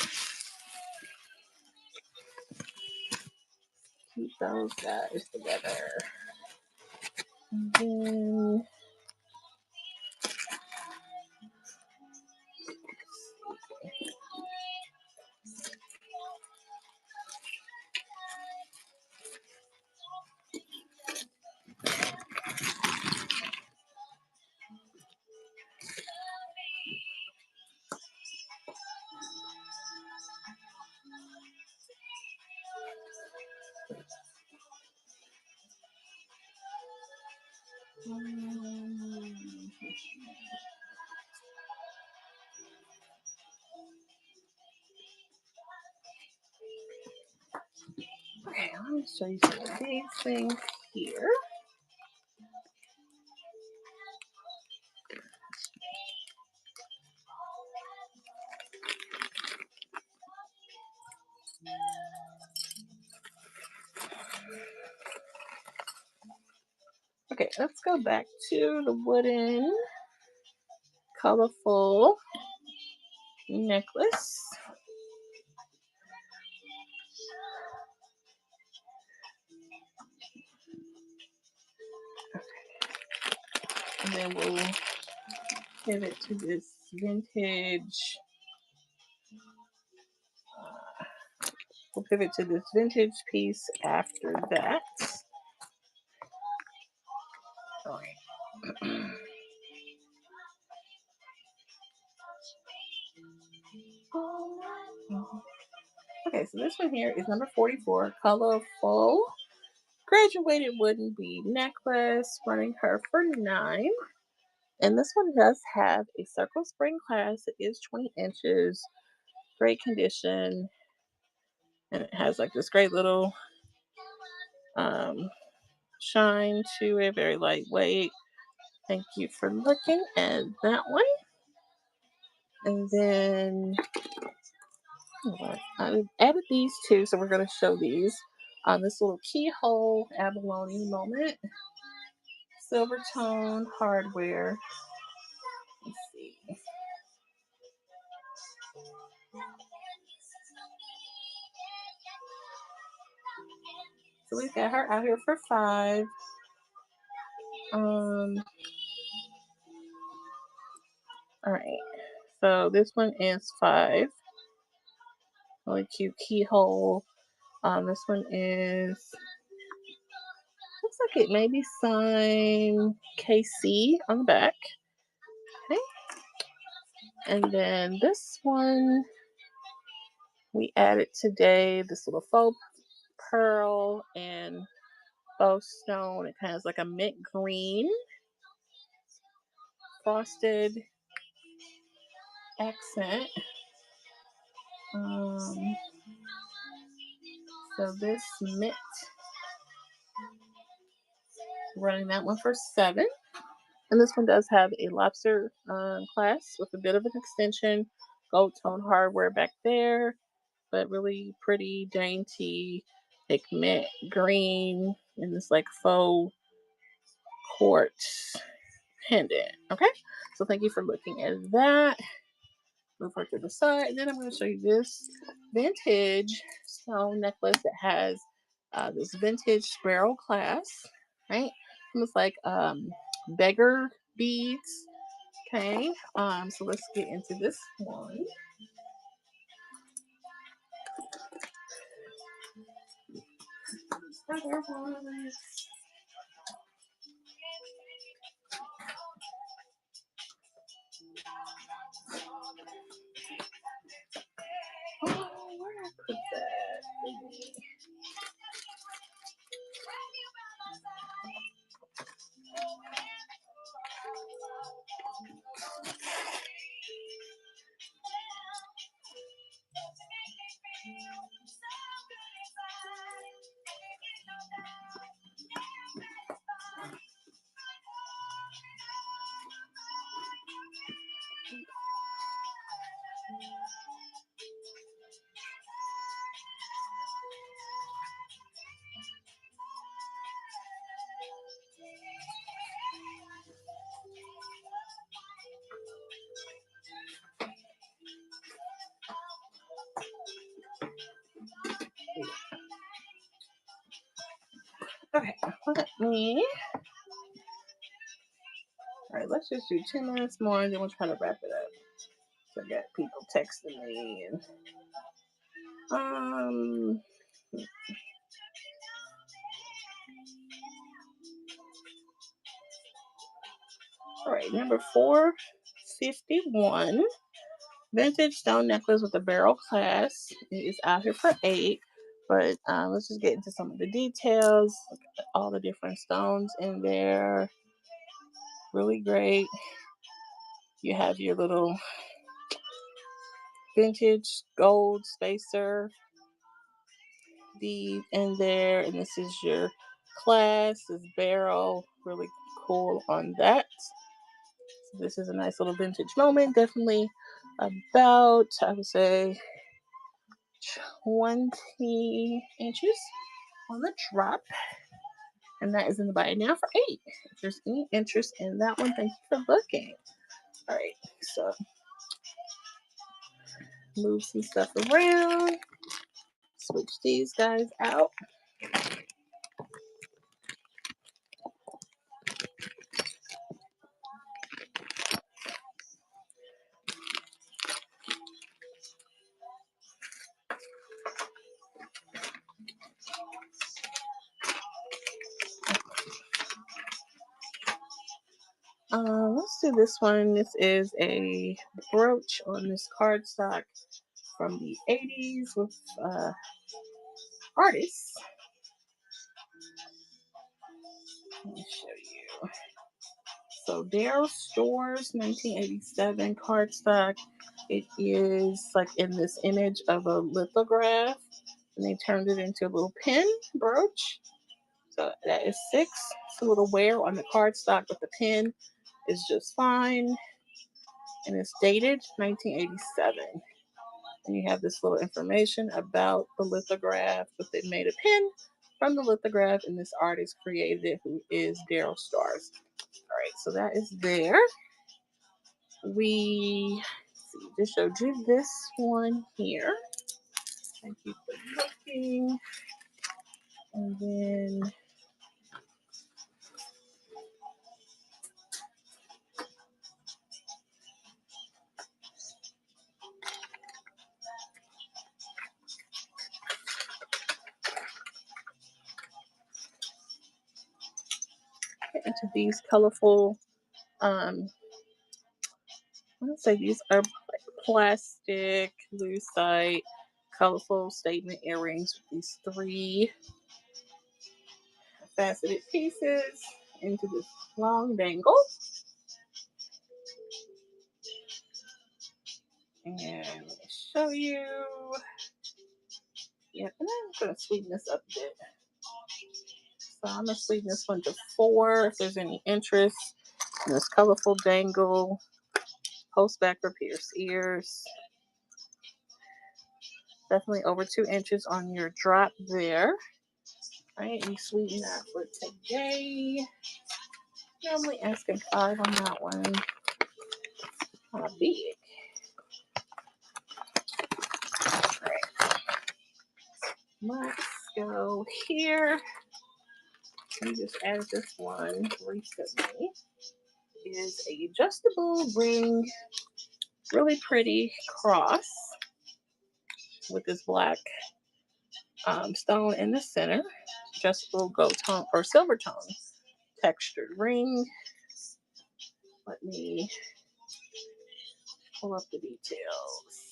Keep those guys together. And then okay, let me show you some of these things here. Okay, let's go back to the wooden, colorful necklace. And then we'll pivot to this vintage. We'll pivot to this vintage piece after that. All right. Okay, so this one here is number 44, colorful graduated wooden bead necklace, running her for 9. And this one does have a circle spring clasp. It is 20 inches, great condition, and it has like this great little shine to it, very lightweight. Thank you for looking at that one. And then I added these 2, so we're going to show these on this little keyhole abalone moment. Silver tone hardware. Let's see. So we've got her out here for 5. All right. So this one is 5. Really cute keyhole. This one is, looks like it may be signed KC on the back. Okay. And then this one we added today, this little faux pearl and faux stone. It kind of has like a mint green frosted accent. So this mint, running that one for 7. And this one does have a lobster clasp with a bit of an extension, gold tone hardware back there, but really pretty, dainty, like mint green, and this like faux quartz pendant. Okay, so thank you for looking at that. Move her to the side, and then I'm going to show you this vintage stone necklace that has this vintage sparrow clasp, right? Almost like beggar beads. Okay, so let's get into this one. Other ones. Oh, where did I put that? Okay, let me. All right, let's just do 10 minutes more and then we'll try to wrap it up. So I got people texting me and um. All right, number 451. Vintage stone necklace with a barrel clasp. It is out here for 8. But let's just get into some of the details. Look at all the different stones in there. Really great. You have your little vintage gold spacer bead in there. And this is your clasp, this barrel. Really cool on that. So this is a nice little vintage moment. Definitely about, I would say, 20 inches on the drop. And that is in the buy now for 8. If there's any interest in that one, thank you for booking. All right, so move some stuff around, switch these guys out. Let's do this one. This is a brooch on this cardstock from the 80s with artists. Let me show you. So Darryl Stores 1987 cardstock. It is like in this image of a lithograph, and they turned it into a little pin brooch. So that is 6. It's a little wear on the cardstock, but the pin is just fine. And it's dated 1987. And you have this little information about the lithograph, but they made a pin from the lithograph, and this artist created it, who is Darryl Stars. All right, so that is there. We just showed you this one here. Thank you for looking. And then get into these colorful, I would say these are like plastic, lucite, colorful statement earrings with these 3 faceted pieces into this long dangle. And let me show you. Yeah, and I'm going to sweeten this up a bit. So I'm going to sweeten this one to 4 if there's any interest in this colorful dangle. Post back for pierced ears. Definitely over 2 inches on your drop there. All right, and sweeten that for today. Normally asking 5 on that one. Kind of big. All right, let's go here. I just added this one recently. It is a adjustable ring, really pretty cross with this black stone in the center. Adjustable gold tone or silver tone textured ring. Let me pull up the details.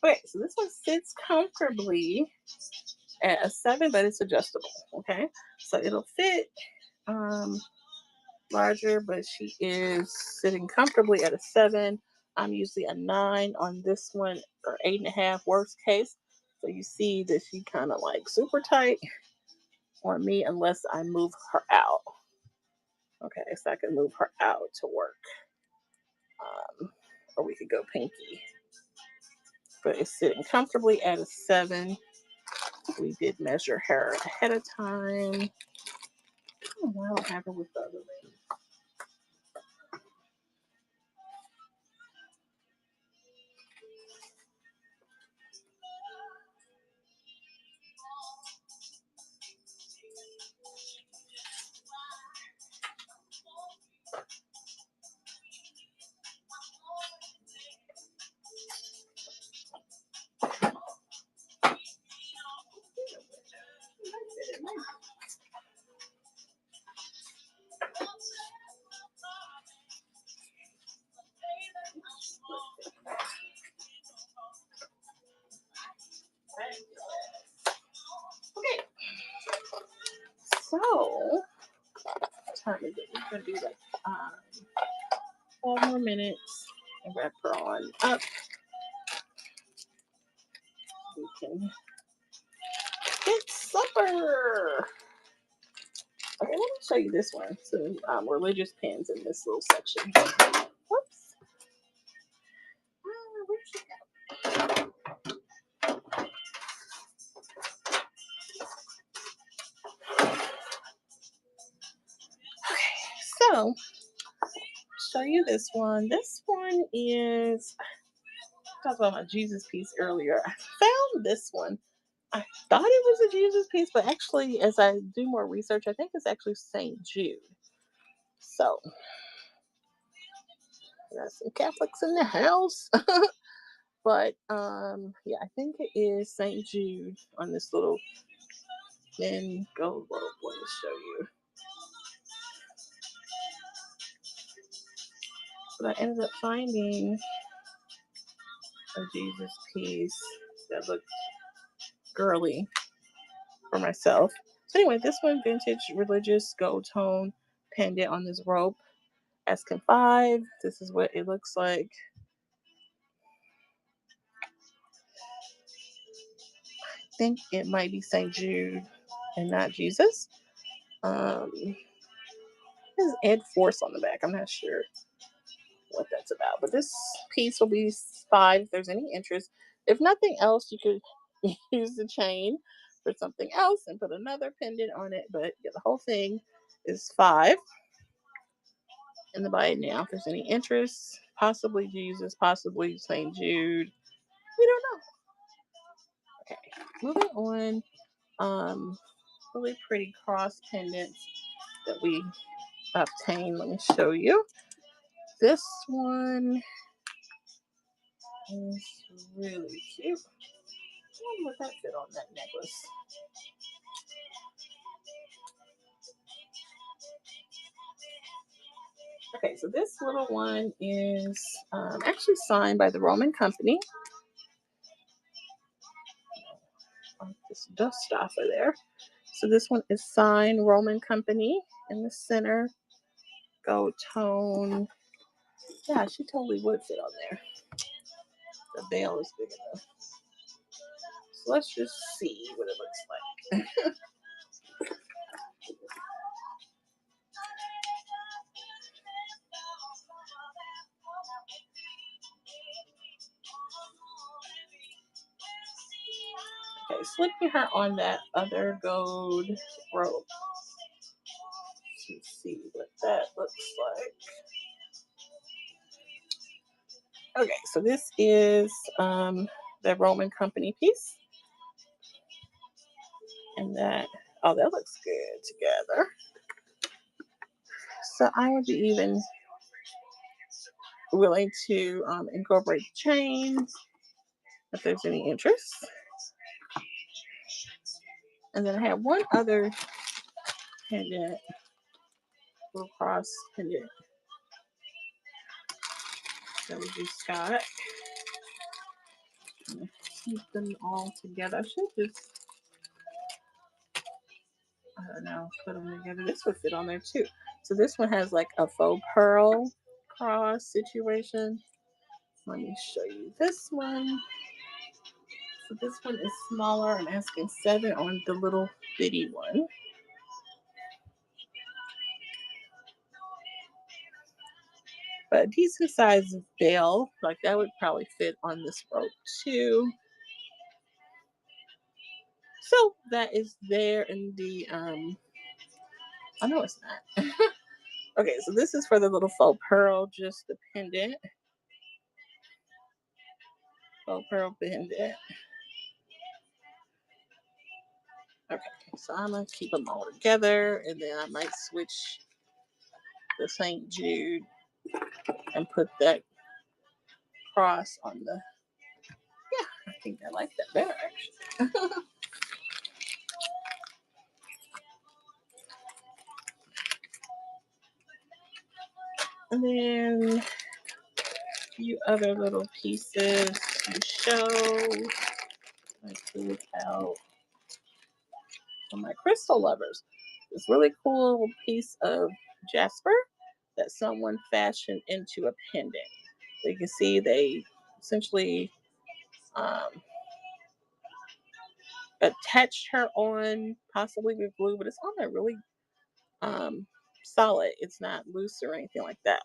Okay, so this one sits comfortably at a 7, but it's adjustable. Okay, so it'll fit larger, but she is sitting comfortably at a 7. I'm usually a 9 on this one, or 8.5 worst case. So you see that she kind of like super tight on me unless I move her out. Okay, so I can move her out to work. Or we could go pinky. But it's sitting comfortably at a 7. We did measure her ahead of time. Oh, I don't have her with the other ring. So, what time is it? We're gonna do like 5 more minutes and wrap her on up. We can get supper. Okay, let me show you this one. Some religious pins in this little section. Whoops. Where'd she go? Okay, so show you this one. This one is, I talked about my Jesus piece earlier. I found this one. I thought it was a Jesus piece, but actually, as I do more research, I think it's actually St. Jude. So, got some Catholics in the house. But yeah, I think it is St. Jude on this little thin gold rope. Let me show you. But I ended up finding a Jesus piece that looked girly for myself. So anyway, this one vintage religious gold tone pendant on this rope. Asking 5. This is what it looks like. I think it might be St. Jude and not Jesus. There's Ed Force on the back. I'm not sure what that's about, but this piece will be 5 if there's any interest. If nothing else, you could use the chain for something else and put another pendant on it, but yeah, the whole thing is 5 in the buy it now. If there's any interest, possibly Jesus, possibly St. Jude, we don't know. Okay, moving on. Really pretty cross pendants that we obtained. Let me show you. This one is really cute. I wonder what that fit on that necklace. Okay, so this little one is actually signed by the Roman company. This dust off of there. So this one is signed Roman company in the center. Gold tone. Yeah, she totally would fit on there. The veil is big enough. So let's just see what it looks like. Okay, slipping her on that other gold rope to see what that looks like. Okay, so this is the Roman company piece. And that, oh, that looks good together. So I would be even willing to incorporate the chain if there's any interest. And then I have one other pendant, little cross pendant that we just got. Keep them all together. I should just, I don't know, put them together. This would fit on there too. So this one has like a faux pearl cross situation. Let me show you this one. So this one is smaller. I'm asking 7 on the little bitty one. But a decent size veil, like that would probably fit on this rope too. So that is there in the I know it's not. Okay, so this is for the little faux pearl, just the pendant. Faux pearl pendant. Okay, so I'm gonna keep them all together, and then I might switch the St. Jude and put that cross on the. Yeah, I think I like that better actually. And then a few other little pieces to show. I pulled out for my crystal lovers. this really cool piece of jasper that someone fashioned into a pendant. So you can see they essentially um, attached her on, possibly with glue, but it's on there really um, solid. It's not loose or anything like that.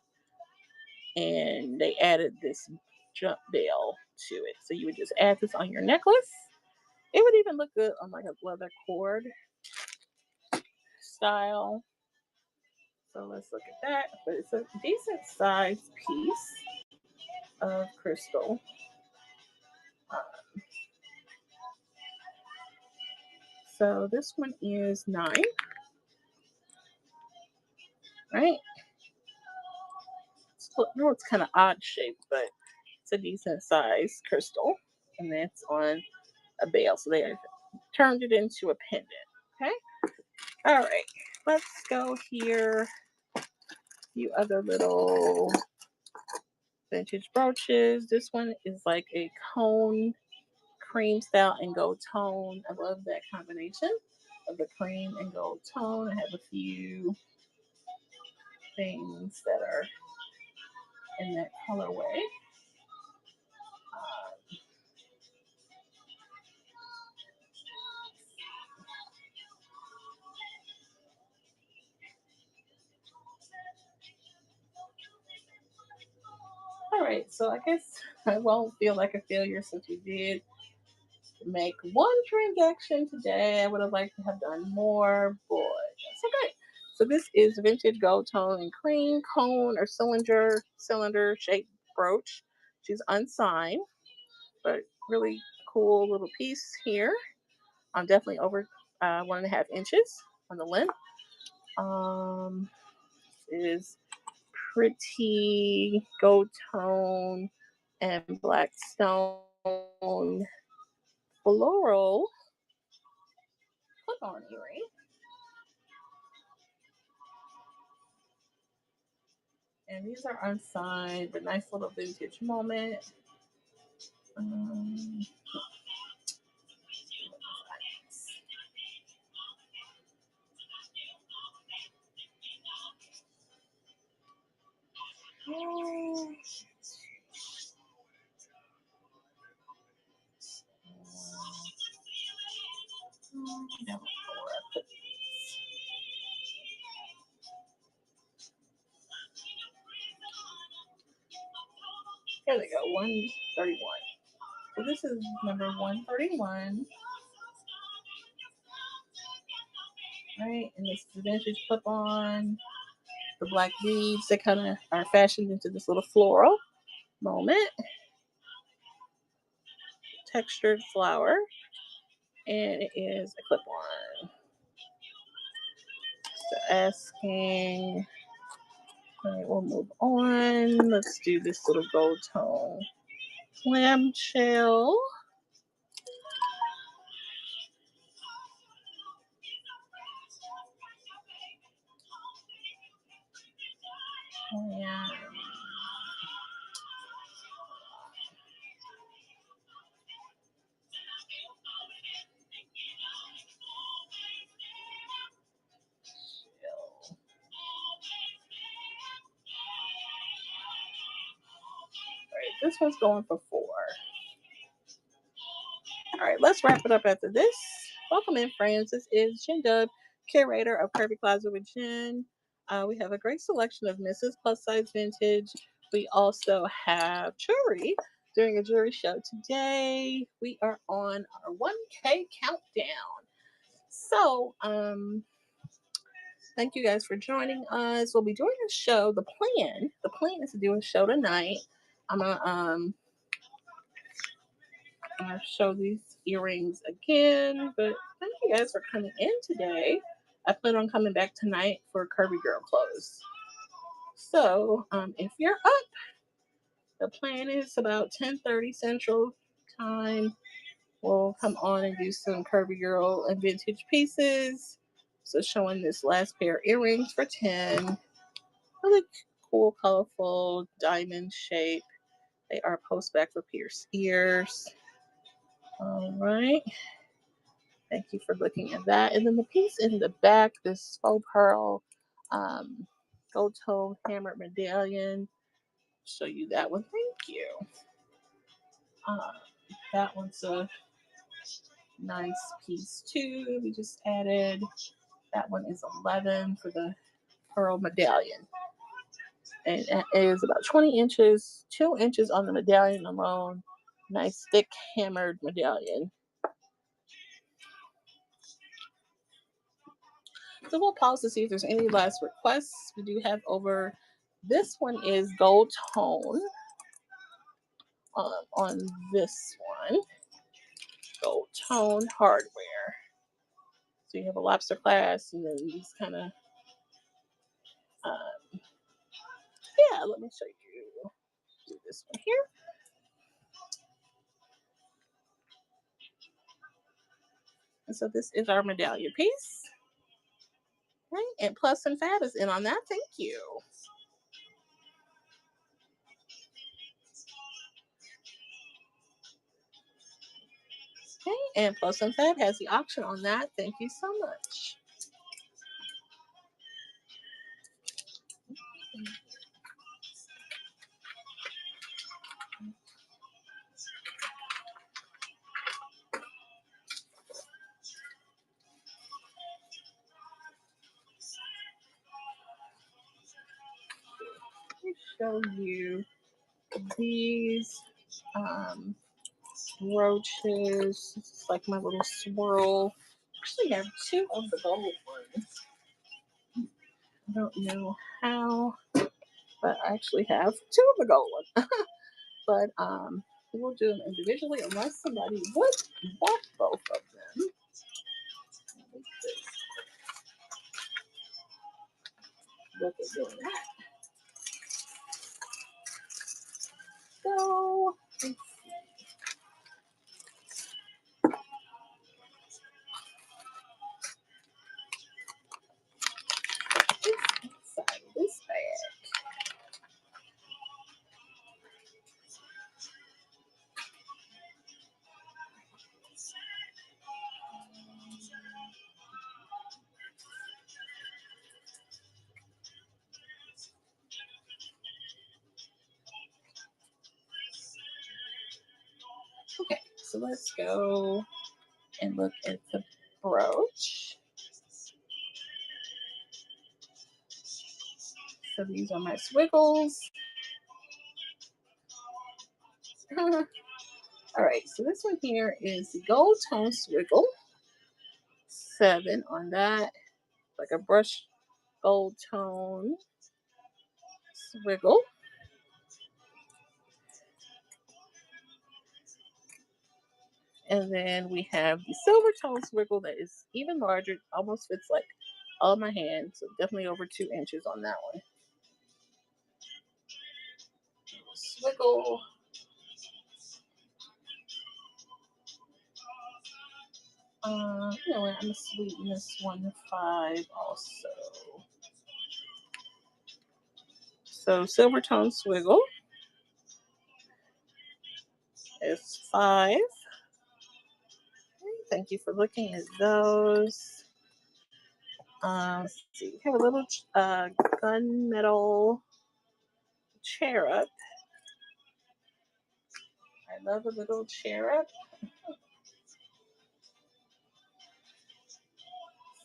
And they added this jump bell to it. So you would just add this on your necklace. It would even look good on like a leather cord style. So let's look at that. But it's a decent sized piece of crystal. Uh, so this one is 9, right? No, it's kind of odd shaped, but it's a decent sized crystal, and that's on a bale. So they turned it into a pendant. Okay. All right. Let's go here. A few other little vintage brooches. This one is like a cone cream style and gold tone. I love that combination of the cream and gold tone. I have a few things that are in that colorway. All right, so I guess I won't feel like a failure since we did make one transaction today. I would have liked to have done more, but that's okay. So this is vintage gold tone and cream cone or cylinder shaped brooch. She's unsigned, but really cool little piece here. I'm definitely over 1.5 inches on the length. Is pretty gold tone and black stone floral clip-on earring. And these are unsigned, a nice little vintage moment. Um, oh, never know where I put these. Here they go, 131. So this is number 131. Right, and this is the vintage clip-on. The black beads that kind of are fashioned into this little floral moment. Textured flower. And it is a clip-on. So asking. All right, we'll move on. Let's do this little gold tone clamshell. Yeah. This one's going for 4. All right, let's wrap it up after this. Welcome in, friends. This is Jen Dub, curator of Curvy Closet with Jen. We have a great selection of Mrs. Plus Size Vintage. We also have jewelry during a jewelry show today. We are on our 1K countdown. So, thank you guys for joining us. We'll be doing a show. The plan is to do a show tonight. I'm gonna show these earrings again, but thank you guys for coming in today. I plan on coming back tonight for Curvy Girl clothes. So if you're up, the plan is about 10:30 Central Time. We'll come on and do some Curvy Girl and vintage pieces. So showing this last pair of earrings for 10. Really cool, colorful diamond shape. They are post back for pierced ears. All right. Thank you for looking at that. And then the piece in the back, this faux pearl um, gold toe hammered medallion. Show you that one. Thank you. Uh, that one's a nice piece too. We just added. That one is 11 for the pearl medallion. And it is about 20 inches, 2 inches on the medallion alone. Nice thick hammered medallion. So we'll pause to see if there's any last requests. We do have over. This one is gold tone on this one. Gold tone hardware. So you have a lobster clasp and then these kind of, yeah, let me show you. Do this one here. And so this is our medallion piece. Okay, and Plus and Fab is in on that. Thank you. Okay, and Plus and Fab has the auction on that. Thank you so much. Let me show you these brooches. It's like my little swirl. Actually, I have two of the gold ones. I don't know how, but I actually have two of the gold ones. But we'll do them individually unless somebody would want both of them. Look at doing that. So let's see. Inside this bag. Okay, so let's go and look at the brooch. So these are my swiggles. All right, so this one here is the gold tone swiggle. 7 on that, like a brush gold tone swiggle. And then we have the silver tone swiggle that is even larger, almost fits like all my hands, so definitely over 2 inches on that one. Swiggle. You know what? I'm gonna sweeten this one 5 also. So silver tone swiggle is 5. Thank you for looking at those. Let's see. We have a little gunmetal cherub. I love a little cherub.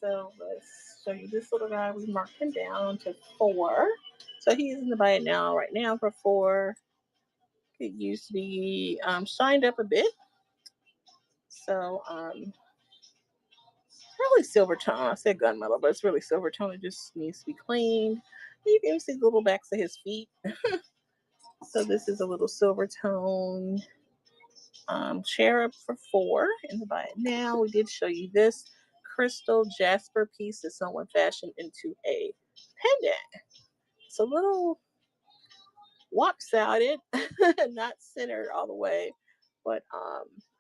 So let's show you this little guy. We marked him down to 4. So he's in the buy it now right now for 4. It used to be shined up a bit. So really silver tone. I said gunmetal, but it's really silver tone. It just needs to be cleaned. You can even see the little backs of his feet. So this is a little silver tone cherub for 4 in the buy it now. We did show you this crystal jasper piece that someone fashioned into a pendant. It's a little lopsided, not centered all the way. But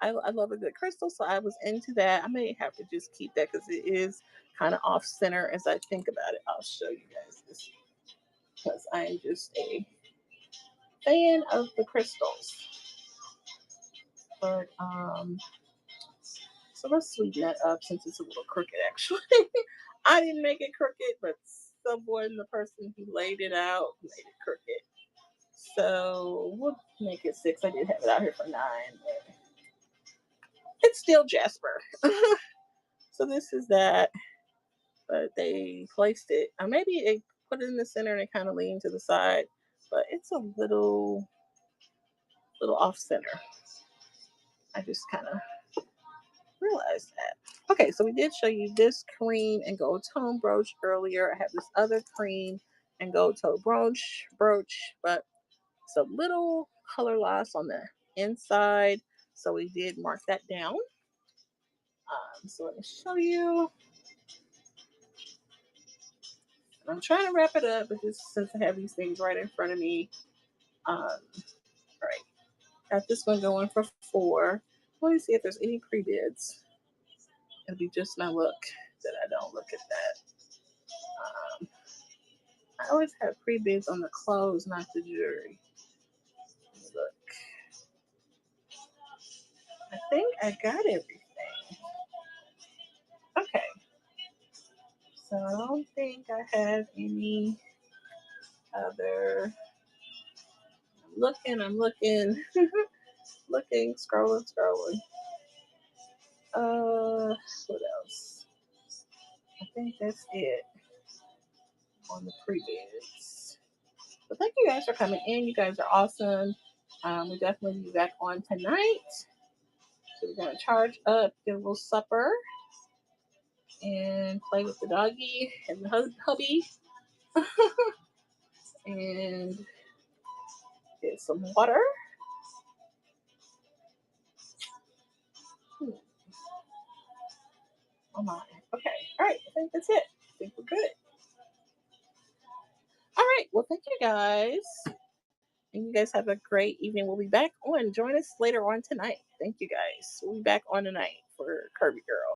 I love a good crystal, so I was into that. I may have to just keep that because it is kind of off center as I think about it. I'll show you guys this because I'm just a fan of the crystals. But so So let's sweeten that up since it's a little crooked actually. I didn't make it crooked, but someone, the person who laid it out, made it crooked. So we'll make it 6. I did have it out here for 9, but it's still Jasper. So this is that, but they placed it. Maybe they put it in the center and it kind of leaned to the side, but it's a little off center. I just kind of realized that. Okay, so we did show you this cream and gold tone brooch earlier. I have this other cream and gold tone brooch, but it's a little color loss on the inside. So we did mark that down. So let me show you. I'm trying to wrap it up, but just since I have these things right in front of me, all right, got this one going for 4. Let me see if there's any pre-bids. It'll be just my luck that I don't look at that. Um, I always have pre-bids on the clothes, not the jewelry. Look, I think I got everything. Okay, so I don't think I have any other. I'm looking, looking, scrolling. What else? I think that's it on the pre-bids. But thank you guys for coming in. You guys are awesome. We definitely be back on tonight. So we're gonna charge up, get a little supper, and play with the doggy and the hubby, and get some water. Hmm. Oh my. Okay. All right. I think that's it. I think we're good. All right. Well, thank you guys. And you guys have a great evening. We'll be back on. Join us later on tonight. Thank you guys. We'll be back on tonight for Curvy Girl.